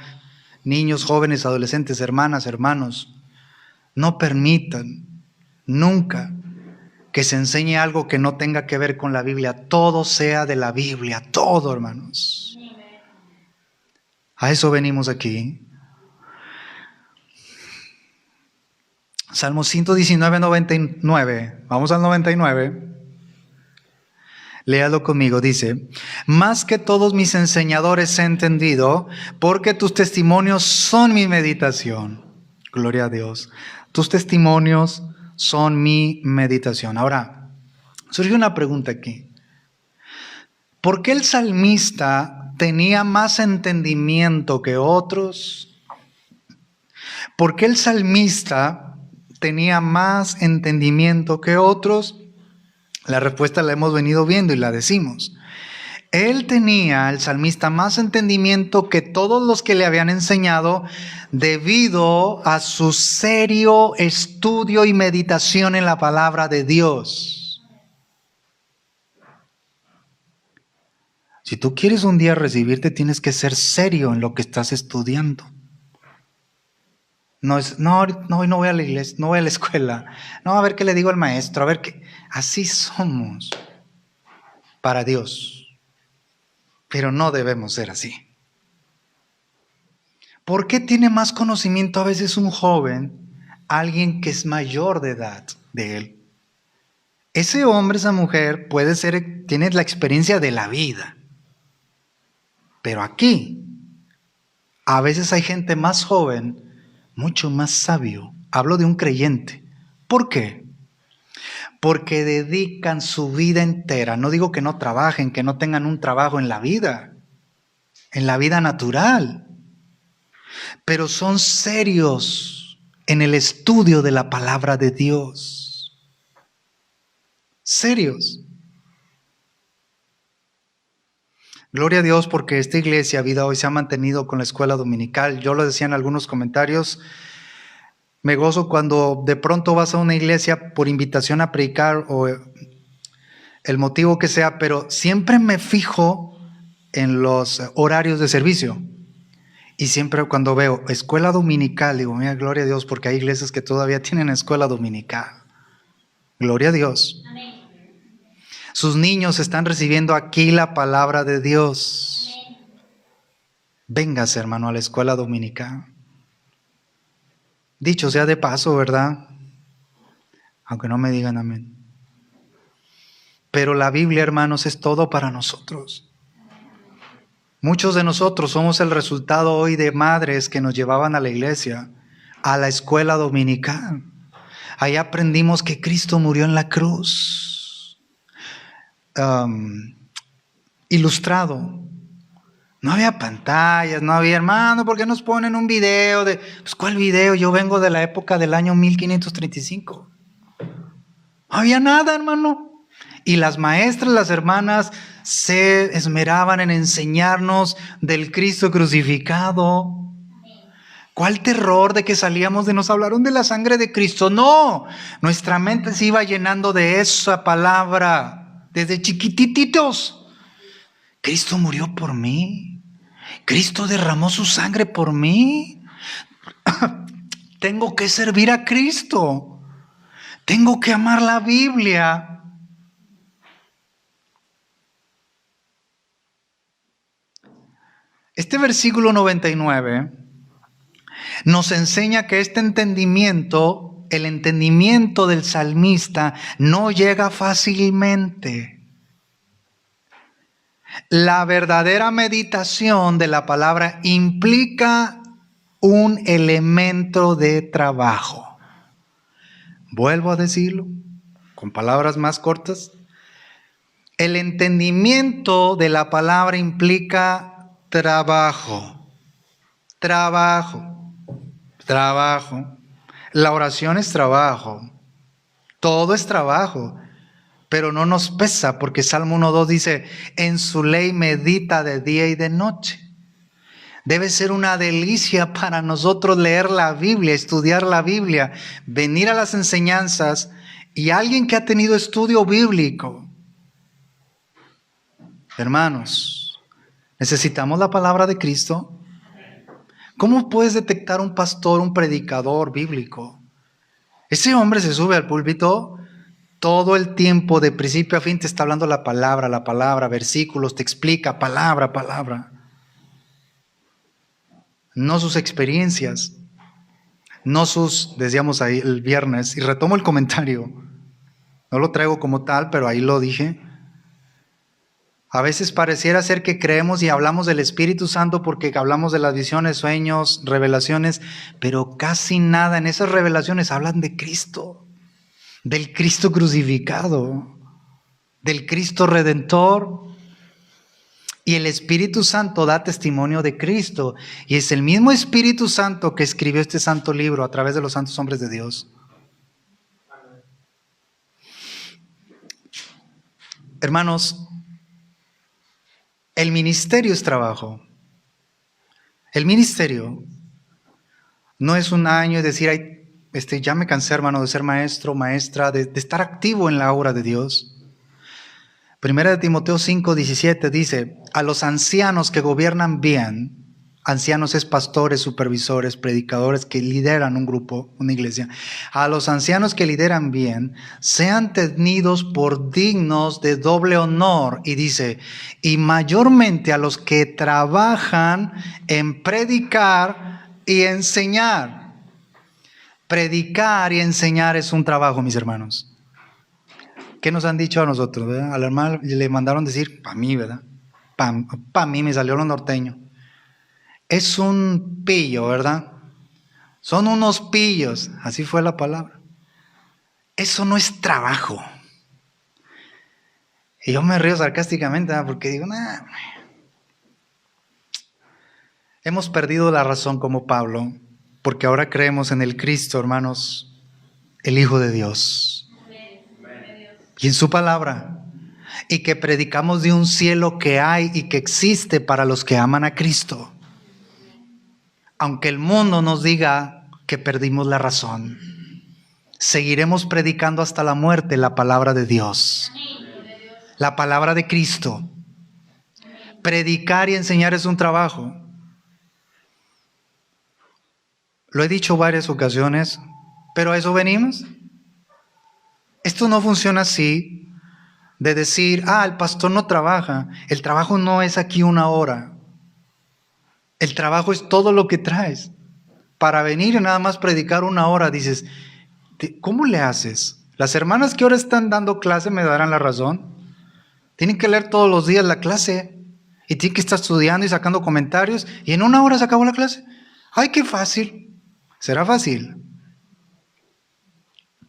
niños, jóvenes, adolescentes, hermanas, hermanos, no permitan nunca que se enseñe algo que no tenga que ver con la Biblia. Todo sea de la Biblia, todo, hermanos. A eso venimos aquí. Salmo 119, 99. Vamos al 99. Léalo conmigo, dice: más que todos mis enseñadores he entendido, porque tus testimonios son mi meditación. Gloria a Dios. Tus testimonios son mi meditación. Ahora, surge una pregunta aquí. ¿Por qué el salmista tenía más entendimiento que otros? ¿Por qué el salmista tenía más entendimiento que otros? La respuesta la hemos venido viendo y la decimos. Él tenía, el salmista, más entendimiento que todos los que le habían enseñado debido a su serio estudio y meditación en la palabra de Dios. Si tú quieres un día recibirte, tienes que ser serio en lo que estás estudiando. No es, hoy no voy a la iglesia, no voy a la escuela. No, a ver qué le digo al maestro, a ver qué. Así somos para Dios. Pero no debemos ser así. ¿Por qué tiene más conocimiento a veces un joven, alguien que es mayor de edad de él? Ese hombre, esa mujer, tiene la experiencia de la vida. Pero aquí, a veces hay gente más joven, mucho más sabio. Hablo de un creyente. ¿Por qué? Porque dedican su vida entera. No digo que no trabajen, que no tengan un trabajo en la vida natural. Pero son serios en el estudio de la palabra de Dios. Serios. Gloria a Dios porque esta iglesia, Vida Hoy, se ha mantenido con la escuela dominical. Yo lo decía en algunos comentarios. Me gozo cuando de pronto vas a una iglesia por invitación a predicar o el motivo que sea, pero siempre me fijo en los horarios de servicio. Y siempre cuando veo escuela dominical, digo, mira, gloria a Dios, porque hay iglesias que todavía tienen escuela dominical. Gloria a Dios. Amén. Sus niños están recibiendo aquí la palabra de Dios. Amén. Véngase, hermano, a la escuela dominical. Dicho sea de paso, ¿verdad? Aunque no me digan amén. Pero la Biblia, hermanos, es todo para nosotros. Muchos de nosotros somos el resultado hoy de madres que nos llevaban a la iglesia, a la escuela dominical. Ahí aprendimos que Cristo murió en la cruz. Ilustrado. No había pantallas, no había, hermano, ¿por qué nos ponen un video? Pues, ¿cuál video? Yo vengo de la época del año 1535. No había nada, hermano. Y las maestras, las hermanas, se esmeraban en enseñarnos del Cristo crucificado. ¿Cuál terror de que salíamos de nos hablaron de la sangre de Cristo? No, nuestra mente se iba llenando de esa palabra desde chiquititos. Cristo murió por mí. Cristo derramó su sangre por mí. Tengo que servir a Cristo. Tengo que amar la Biblia. Este versículo 99 nos enseña que este entendimiento, el entendimiento del salmista, no llega fácilmente. La verdadera meditación de la palabra implica un elemento de trabajo. Vuelvo a decirlo con palabras más cortas. El entendimiento de la palabra implica trabajo. La oración es trabajo. Todo es trabajo. Pero no nos pesa porque Salmo 1:2 dice, en su ley medita de día y de noche. Debe ser una delicia para nosotros leer la Biblia, estudiar la Biblia, venir a las enseñanzas y alguien que ha tenido estudio bíblico. Hermanos, necesitamos la palabra de Cristo. ¿Cómo puedes detectar un pastor, un predicador bíblico? Ese hombre se sube al púlpito todo el tiempo, de principio a fin, te está hablando la palabra, versículos, te explica palabra. No sus experiencias, no sus, decíamos ahí el viernes, y retomo el comentario, no lo traigo como tal, pero ahí lo dije. A veces pareciera ser que creemos y hablamos del Espíritu Santo porque hablamos de las visiones, sueños, revelaciones, pero casi nada en esas revelaciones hablan de Cristo. Del Cristo crucificado, del Cristo redentor. Y el Espíritu Santo da testimonio de Cristo. Y es el mismo Espíritu Santo que escribió este santo libro a través de los santos hombres de Dios. Hermanos, el ministerio es trabajo. El ministerio no es un año y decir, ay, ya me cansé, hermano, de ser maestro, maestra, de estar activo en la obra de Dios. Primera de Timoteo 5:17 dice, a los ancianos que gobiernan bien, ancianos es pastores, supervisores, predicadores que lideran un grupo, una iglesia, a los ancianos que lideran bien, sean tenidos por dignos de doble honor, y dice, y mayormente a los que trabajan en predicar y enseñar. Predicar y enseñar es un trabajo, mis hermanos. ¿Qué nos han dicho a nosotros? ¿Verdad? Al hermano le mandaron decir, para mí, ¿verdad? Para mí me salió lo norteño. Es un pillo, ¿verdad? Son unos pillos, así fue la palabra. Eso no es trabajo. Y yo me río sarcásticamente, ¿verdad? Porque digo, nah. Hemos perdido la razón como Pablo, porque ahora creemos en el Cristo, hermanos, el Hijo de Dios. Y en su palabra, y que predicamos de un cielo que hay y que existe para los que aman a Cristo. Aunque el mundo nos diga que perdimos la razón, seguiremos predicando hasta la muerte la palabra de Dios, la palabra de Cristo. Predicar y enseñar es un trabajo. Lo he dicho varias ocasiones, pero a eso venimos. Esto no funciona así, de decir, el pastor no trabaja. El trabajo no es aquí una hora. El trabajo es todo lo que traes. Para venir y nada más predicar una hora, dices, ¿cómo le haces? Las hermanas que ahora están dando clase me darán la razón. Tienen que leer todos los días la clase. Y tienen que estar estudiando y sacando comentarios. Y en una hora se acabó la clase. ¡Ay, qué fácil! ¿Será fácil?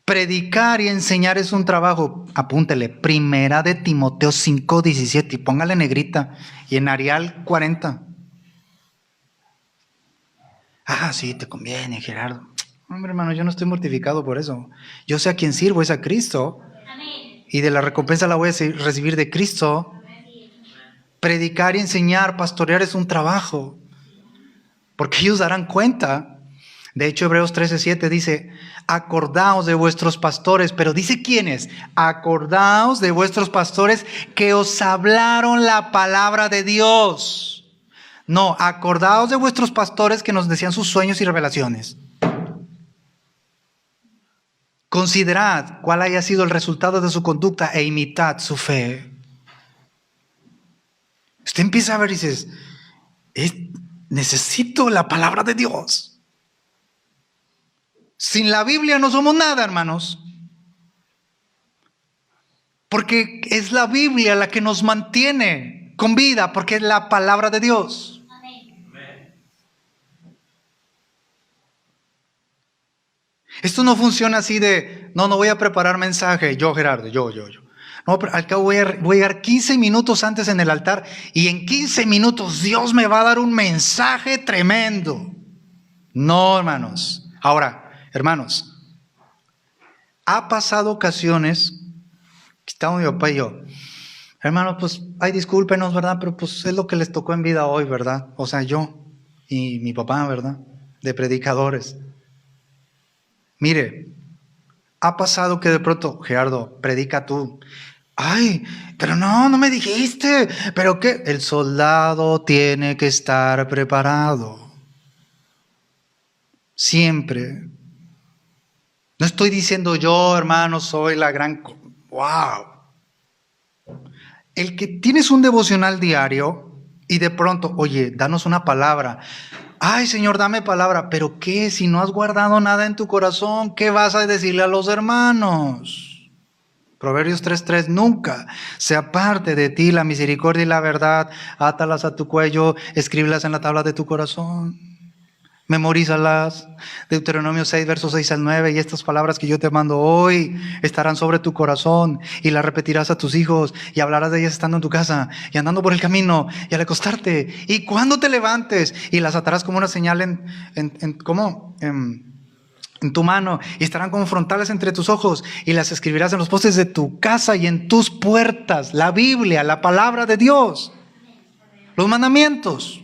Predicar y enseñar es un trabajo. Apúntele, Primera de Timoteo 5:17 y póngale negrita y en Arial 40. Sí, te conviene, Gerardo. Hombre, hermano, yo no estoy mortificado por eso. Yo sé a quién sirvo, es a Cristo. Y de la recompensa la voy a recibir de Cristo. Predicar y enseñar, pastorear es un trabajo. Porque ellos darán cuenta. De hecho, Hebreos 13:7 dice, acordaos de vuestros pastores, pero dice quiénes, acordaos de vuestros pastores que os hablaron la palabra de Dios. No, acordaos de vuestros pastores que nos decían sus sueños y revelaciones. Considerad cuál haya sido el resultado de su conducta e imitad su fe. Usted empieza a ver y dices, necesito la palabra de Dios. Sin la Biblia no somos nada, hermanos. Porque es la Biblia la que nos mantiene con vida, porque es la palabra de Dios. Amén. Esto no funciona así de, no voy a preparar mensaje, yo Gerardo, yo. No, pero al cabo voy a llegar 15 minutos antes en el altar y en 15 minutos Dios me va a dar un mensaje tremendo. No, hermanos. Ahora, hermanos, ha pasado ocasiones, estamos mi papá y yo, hermanos, pues, discúlpenos, ¿verdad? Pero pues es lo que les tocó en vida hoy, ¿verdad? O sea, yo y mi papá, ¿verdad? De predicadores. Mire, ha pasado que de pronto, Gerardo, predica tú. Pero no me dijiste, pero ¿qué? El soldado tiene que estar preparado. Siempre. No estoy diciendo yo, hermano, soy la gran... ¡Wow! El que tienes un devocional diario y de pronto, oye, danos una palabra. Señor, dame palabra. ¿Pero qué? Si no has guardado nada en tu corazón, ¿qué vas a decirle a los hermanos? Proverbios 3:3, nunca se aparte de ti la misericordia y la verdad. Átalas a tu cuello, escríbelas en la tabla de tu corazón. Memorízalas. Deuteronomio 6, versos 6 al 9. Y estas palabras que yo te mando hoy estarán sobre tu corazón y las repetirás a tus hijos y hablarás de ellas estando en tu casa y andando por el camino y al acostarte y cuando te levantes, y las atarás como una señal en tu mano y estarán como frontales entre tus ojos y las escribirás en los postes de tu casa y en tus puertas. La Biblia, la palabra de Dios, los mandamientos.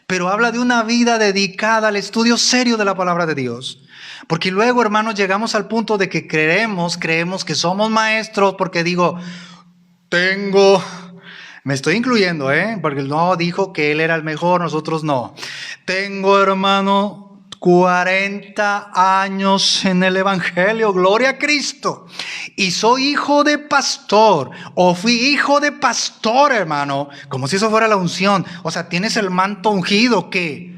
Pero habla de una vida dedicada al estudio serio de la palabra de Dios. Porque luego, hermanos, llegamos al punto de que creemos que somos maestros, porque digo, me estoy incluyendo, porque no dijo que él era el mejor, nosotros no. Tengo, hermano, 40 años en el Evangelio, gloria a Cristo. Y soy hijo de pastor, o fui hijo de pastor, hermano, como si eso fuera la unción. O sea, tienes el manto ungido, ¿qué?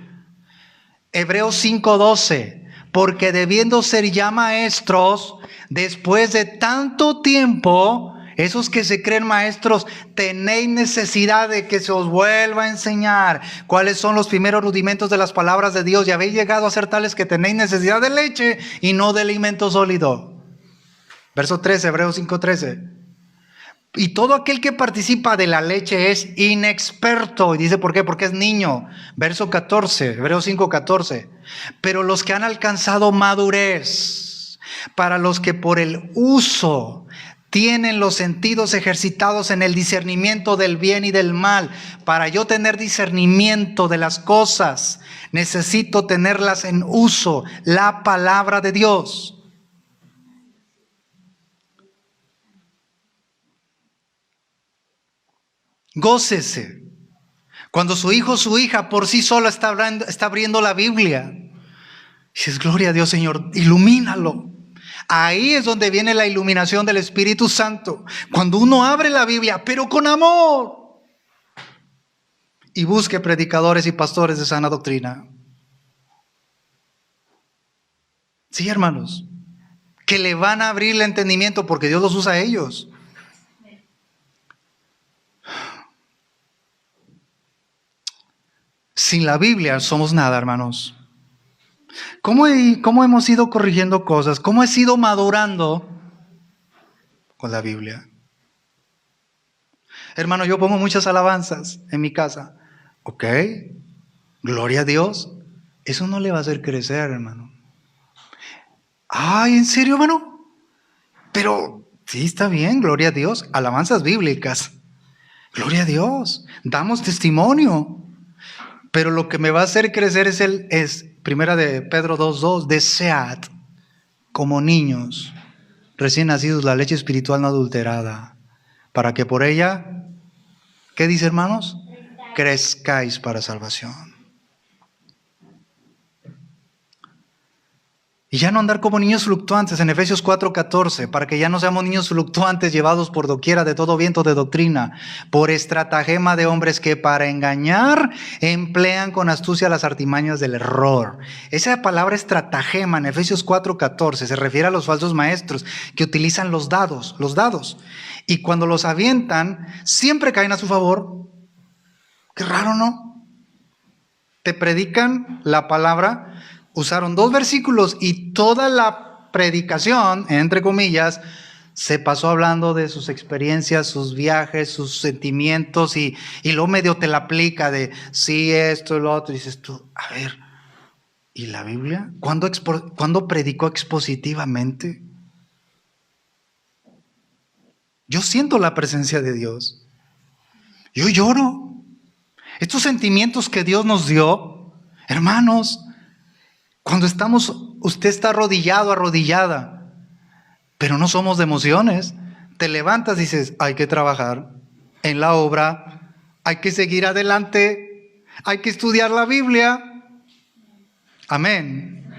Hebreos 5:12, porque debiendo ser ya maestros, después de tanto tiempo, esos que se creen maestros, tenéis necesidad de que se os vuelva a enseñar cuáles son los primeros rudimentos de las palabras de Dios, y habéis llegado a ser tales que tenéis necesidad de leche y no de alimento sólido. Verso 13, Hebreos 5:13. Y todo aquel que participa de la leche es inexperto. Y dice, ¿por qué? Porque es niño. Verso 14, Hebreos 5:14. Pero los que han alcanzado madurez, para los que por el uso tienen los sentidos ejercitados en el discernimiento del bien y del mal. Para yo tener discernimiento de las cosas, necesito tenerlas en uso, la palabra de Dios. Gócese cuando su hijo o su hija por sí sola está abriendo la Biblia. Dices, gloria a Dios, Señor, ilumínalo. Ahí es donde viene la iluminación del Espíritu Santo. Cuando uno abre la Biblia, pero con amor. Y busque predicadores y pastores de sana doctrina. Sí, hermanos, que le van a abrir el entendimiento porque Dios los usa a ellos. Sin la Biblia somos nada, hermanos. ¿Cómo hemos ido corrigiendo cosas? ¿Cómo he ido madurando con la Biblia? Hermano, yo pongo muchas alabanzas en mi casa. Ok, gloria a Dios. Eso no le va a hacer crecer, hermano. Ay, ¿en serio, hermano? Pero sí, está bien, gloria a Dios. Alabanzas bíblicas. Gloria a Dios. Damos testimonio. Pero lo que me va a hacer crecer es primera de Pedro 2:2, desead como niños recién nacidos la leche espiritual no adulterada, para que por ella, ¿qué dice, hermanos? Crezcáis para salvación. Y ya no andar como niños fluctuantes en Efesios 4:14, para que ya no seamos niños fluctuantes llevados por doquiera de todo viento de doctrina, por estratagema de hombres que para engañar emplean con astucia las artimañas del error. Esa palabra estratagema en Efesios 4:14 se refiere a los falsos maestros que utilizan los dados. Y cuando los avientan, siempre caen a su favor. Qué raro, ¿no? Te predican la palabra. Usaron 2 versículos y toda la predicación, entre comillas, se pasó hablando de sus experiencias, sus viajes, sus sentimientos y luego medio te la aplica de sí, esto y lo otro. Y dices tú, a ver, ¿y la Biblia? ¿Cuándo predicó expositivamente? Yo siento la presencia de Dios. Yo lloro. Estos sentimientos que Dios nos dio, hermanos, cuando usted está arrodillado, arrodillada, pero no somos de emociones. Te levantas y dices, hay que trabajar en la obra, hay que seguir adelante, hay que estudiar la Biblia. Amén.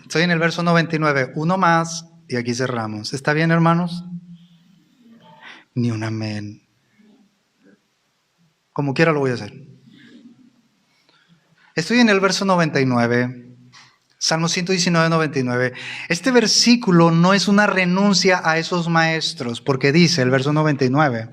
Estoy en el verso 99, uno más y aquí cerramos. ¿Está bien, hermanos? Ni un amén. Como quiera lo voy a hacer. Estoy en el verso 99. Salmo 119, 99. Este versículo no es una renuncia a esos maestros, porque dice el verso 99,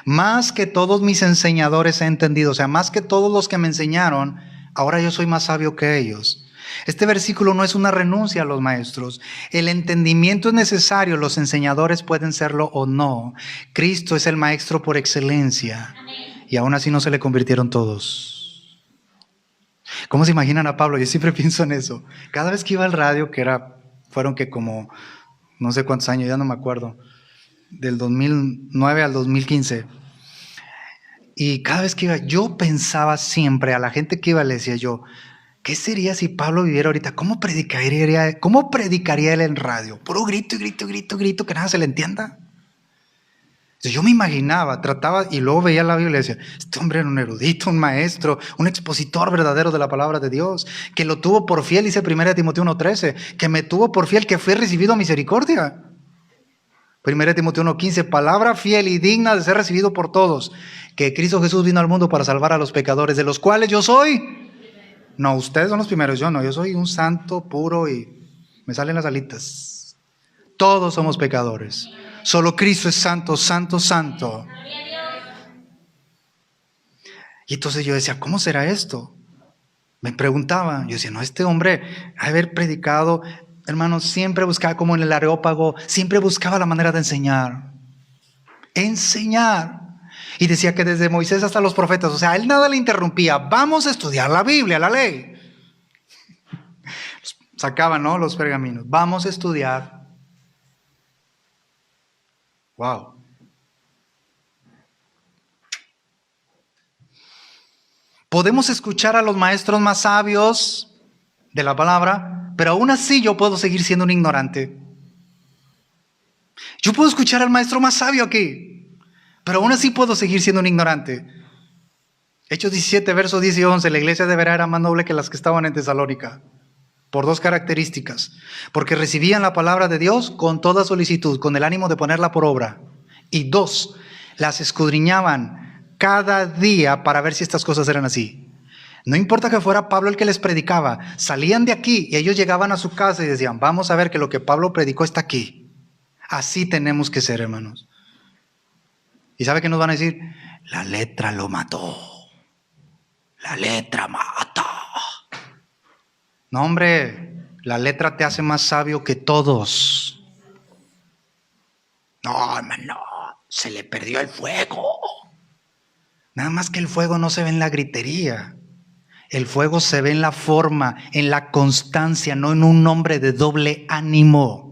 más que todos mis enseñadores he entendido, o sea, más que todos los que me enseñaron, ahora yo soy más sabio que ellos. Este versículo no es una renuncia a los maestros. El entendimiento es necesario, los enseñadores pueden serlo o no. Cristo es el maestro por excelencia. Y aún así no se le convirtieron todos. ¿Cómo se imaginan a Pablo? Yo siempre pienso en eso. Cada vez que iba al radio, fueron que como no sé cuántos años, ya no me acuerdo, del 2009 al 2015. Y cada vez que iba, yo pensaba siempre, a la gente que iba le decía yo, ¿qué sería si Pablo viviera ahorita? ¿Cómo predicaría él en radio? Puro grito y grito, grito, grito, que nada se le entienda. Yo me imaginaba, trataba y luego veía la Biblia y decía, este hombre era un erudito, un maestro, un expositor verdadero de la palabra de Dios, que lo tuvo por fiel, dice 1 Timoteo 1:13, que me tuvo por fiel, que fue recibido a misericordia. 1 Timoteo 1:15, palabra fiel y digna de ser recibido por todos, que Cristo Jesús vino al mundo para salvar a los pecadores, de los cuales yo soy. No, ustedes son los primeros, yo no, yo soy un santo puro y me salen las alitas. Todos somos pecadores. Solo Cristo es santo, santo, santo. Y entonces yo decía, ¿cómo será esto? Me preguntaba, yo decía, no, este hombre, haber predicado, hermano, siempre buscaba como en el Areópago, siempre buscaba la manera de enseñar. Enseñar. Y decía que desde Moisés hasta los profetas, o sea, a él nada le interrumpía. Vamos a estudiar la Biblia, la ley. Sacaban, ¿no?, los pergaminos. Vamos a estudiar. Wow. Podemos escuchar a los maestros más sabios de la palabra, pero aún así yo puedo seguir siendo un ignorante. Yo puedo escuchar al maestro más sabio aquí, pero aún así puedo seguir siendo un ignorante. Hechos 17, versos 10 y 11, la iglesia de Berea era más noble que las que estaban en Tesalónica, por dos características, porque recibían la palabra de Dios con toda solicitud, con el ánimo de ponerla por obra, y dos, las escudriñaban cada día para ver si estas cosas eran así. No importa que fuera Pablo el que les predicaba, salían de aquí y ellos llegaban a su casa y decían, vamos a ver que lo que Pablo predicó está aquí. Así tenemos que ser, hermanos. ¿Y sabe qué nos van a decir? La letra lo mató. La letra mata. No, hombre, la letra te hace más sabio que todos. No, hermano, se le perdió el fuego. Nada más que el fuego no se ve en la gritería. El fuego se ve en la forma, en la constancia, no en un hombre de doble ánimo.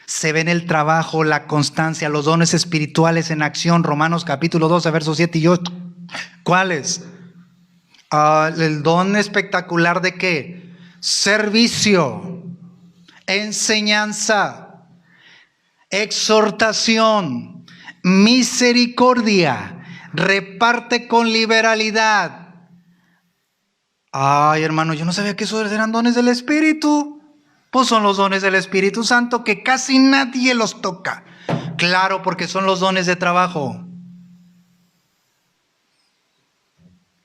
Se ve en el trabajo, la constancia, los dones espirituales en acción. Romanos capítulo 12, versos 7 y 8. ¿Cuáles? El don espectacular de ¿qué? Servicio, enseñanza, exhortación, misericordia, reparte con liberalidad. Ay, hermano, yo no sabía que esos eran dones del Espíritu. Pues son los dones del Espíritu Santo que casi nadie los toca. Claro, porque son los dones de trabajo.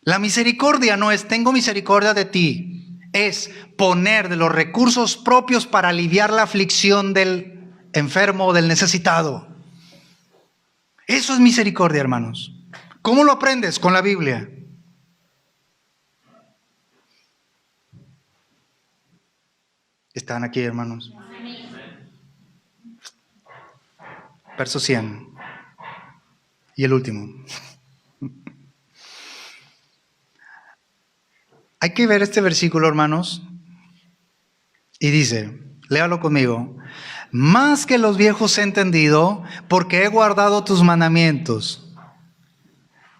La misericordia no es tengo misericordia de ti. Es poner de los recursos propios para aliviar la aflicción del enfermo o del necesitado. Eso es misericordia, hermanos. ¿Cómo lo aprendes? Con la Biblia. Están aquí, hermanos. Verso 100. Y el último. Hay que ver este versículo, hermanos. Y dice, léalo conmigo. Más que los viejos he entendido, porque he guardado tus mandamientos.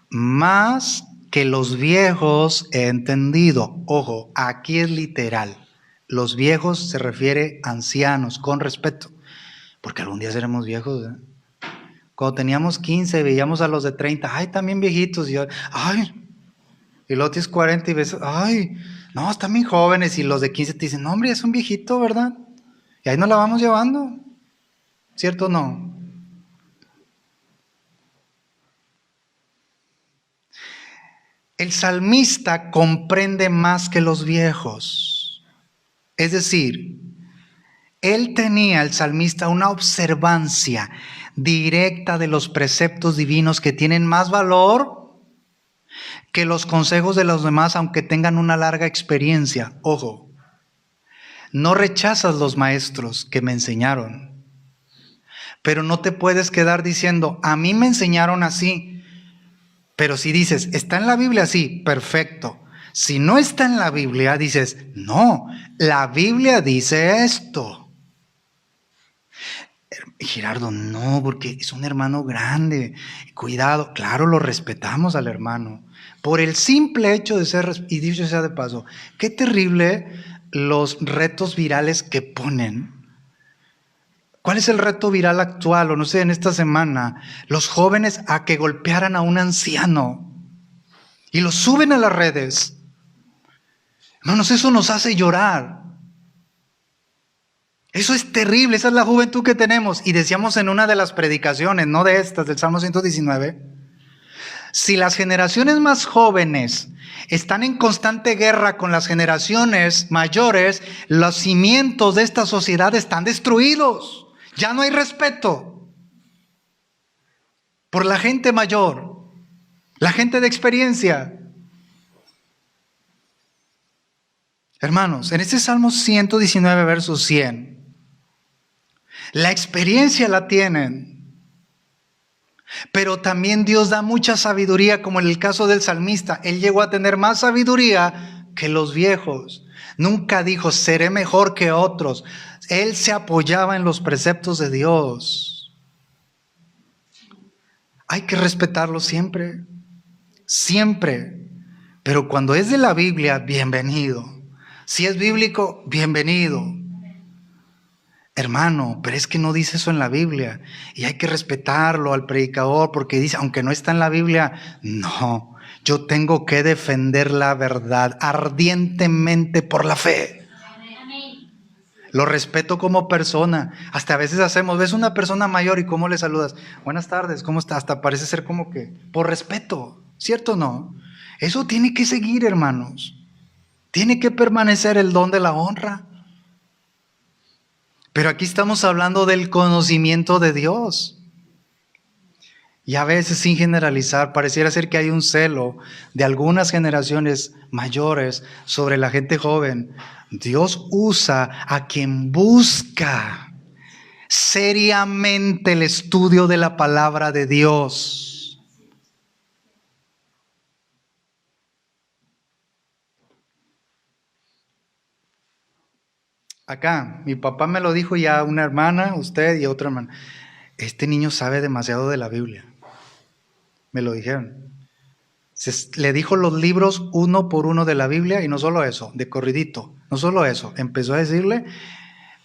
Más que los viejos he entendido. Ojo, aquí es literal. Los viejos se refiere a ancianos, con respeto. Porque algún día seremos viejos, ¿eh? Cuando teníamos 15, veíamos a los de 30. Ay, también viejitos. Y luego tienes 40 y ves, ay, no, están bien jóvenes. Y los de 15 te dicen, no, hombre, es un viejito, ¿verdad? Y ahí nos la vamos llevando. ¿Cierto o no? El salmista comprende más que los viejos. Es decir, él tenía, el salmista, una observancia directa de los preceptos divinos que tienen más valor que los consejos de los demás, aunque tengan una larga experiencia. Ojo, no rechazas los maestros que me enseñaron, pero no te puedes quedar diciendo, a mí me enseñaron así. Pero si dices, ¿está en la Biblia? Sí, perfecto. Si no está en la Biblia, dices, no, la Biblia dice esto. Gerardo, no, porque es un hermano grande. Cuidado, claro, lo respetamos al hermano. Por el simple hecho de ser, y dicho sea de paso, qué terrible los retos virales que ponen. ¿Cuál es el reto viral actual? O no sé, en esta semana, los jóvenes a que golpearan a un anciano y lo suben a las redes. Hermanos, eso nos hace llorar. Eso es terrible, esa es la juventud que tenemos. Y decíamos en una de las predicaciones, no de estas, del Salmo 119, si las generaciones más jóvenes están en constante guerra con las generaciones mayores, los cimientos de esta sociedad están destruidos. Ya no hay respeto por la gente mayor, la gente de experiencia. Hermanos, en este Salmo 119, verso 100, la experiencia la tienen, pero también Dios da mucha sabiduría, como en el caso del salmista. Él llegó a tener más sabiduría que los viejos. Nunca dijo, seré mejor que otros. Él se apoyaba en los preceptos de Dios. Hay que respetarlo siempre, siempre. Pero cuando es de la Biblia, bienvenido. Si es bíblico, bienvenido. Hermano, pero es que no dice eso en la Biblia. Y hay que respetarlo al predicador porque dice, aunque no está en la Biblia, no. Yo tengo que defender la verdad ardientemente por la fe. Lo respeto como persona. Hasta a veces ves una persona mayor y ¿cómo le saludas? Buenas tardes, ¿cómo está? Hasta parece ser como que por respeto, ¿cierto o no? Eso tiene que seguir, hermanos. Tiene que permanecer el don de la honra. Pero aquí estamos hablando del conocimiento de Dios. Y a veces, sin generalizar, pareciera ser que hay un celo de algunas generaciones mayores sobre la gente joven. Dios usa a quien busca seriamente el estudio de la palabra de Dios. Acá, mi papá me lo dijo ya una hermana, usted y otra hermana. Este niño sabe demasiado de la Biblia. Me lo dijeron. Le dijo los libros uno por uno de la Biblia y no solo eso, de corridito. No solo eso, empezó a decirle,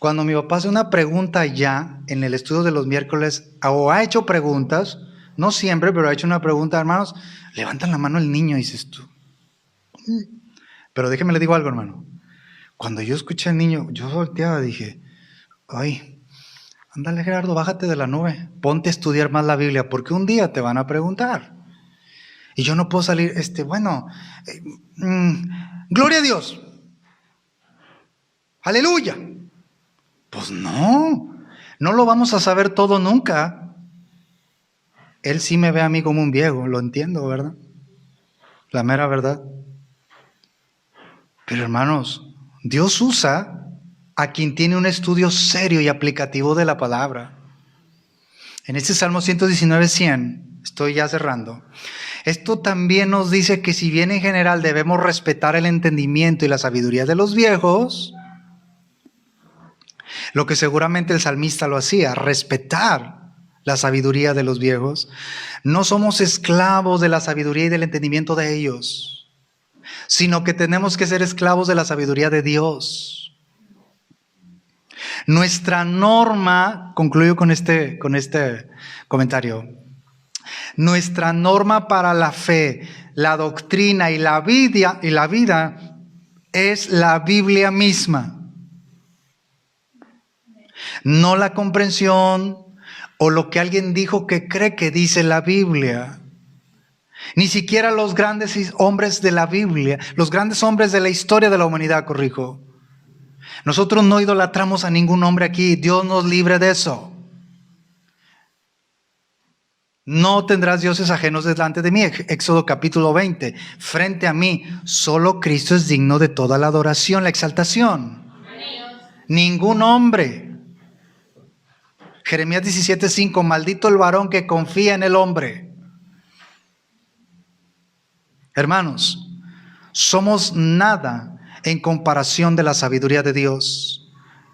cuando mi papá hace una pregunta ya en el estudio de los miércoles, o ha hecho preguntas, no siempre, pero ha hecho una pregunta, hermanos, levantan la mano el niño y dices tú. Pero déjeme le digo algo, hermano. Cuando yo escuché al niño, yo volteaba y dije, ay, ándale Gerardo, bájate de la nube, ponte a estudiar más la Biblia, porque un día te van a preguntar. Y yo no puedo salir, gloria a Dios, aleluya. Pues no lo vamos a saber todo nunca. Él sí me ve a mí como un viejo, lo entiendo, ¿verdad? La mera verdad. Pero hermanos, Dios usa a quien tiene un estudio serio y aplicativo de la palabra. En este Salmo 119, 100, estoy ya cerrando. Esto también nos dice que si bien en general debemos respetar el entendimiento y la sabiduría de los viejos, lo que seguramente el salmista lo hacía, respetar la sabiduría de los viejos, no somos esclavos de la sabiduría y del entendimiento de ellos, sino que tenemos que ser esclavos de la sabiduría de Dios. Nuestra norma, concluyo con este comentario, nuestra norma para la fe, la doctrina y la vida es la Biblia misma. No la comprensión o lo que alguien dijo que cree que dice la Biblia. Ni siquiera los grandes hombres de la Biblia, los grandes hombres de la historia de la humanidad, corrijo. Nosotros no idolatramos a ningún hombre aquí. Dios nos libre de eso. No tendrás dioses ajenos delante de mí. Éxodo capítulo 20. Frente a mí, solo Cristo es digno de toda la adoración, la exaltación. Ningún hombre. Jeremías 17:5. Maldito el varón que confía en el hombre. Hermanos, somos nada en comparación de la sabiduría de Dios.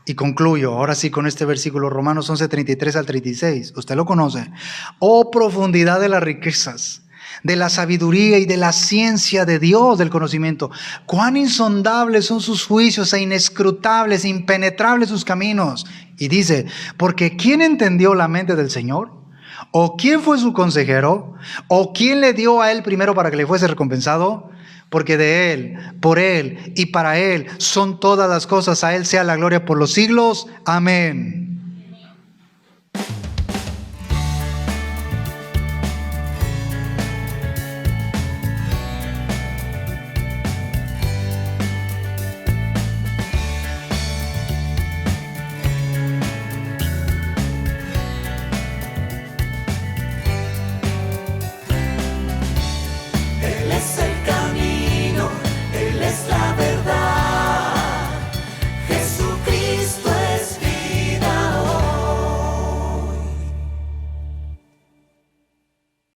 Y concluyo, ahora sí, con este versículo, Romanos 11:33 al 36. Usted lo conoce. Oh profundidad de las riquezas, de la sabiduría y de la ciencia de Dios, del conocimiento. Cuán insondables son sus juicios e inescrutables, impenetrables sus caminos. Y dice, porque ¿quién entendió la mente del Señor? ¿O quién fue su consejero? ¿O quién le dio a él primero para que le fuese recompensado? Porque de Él, por Él y para Él son todas las cosas. A Él sea la gloria por los siglos. Amén.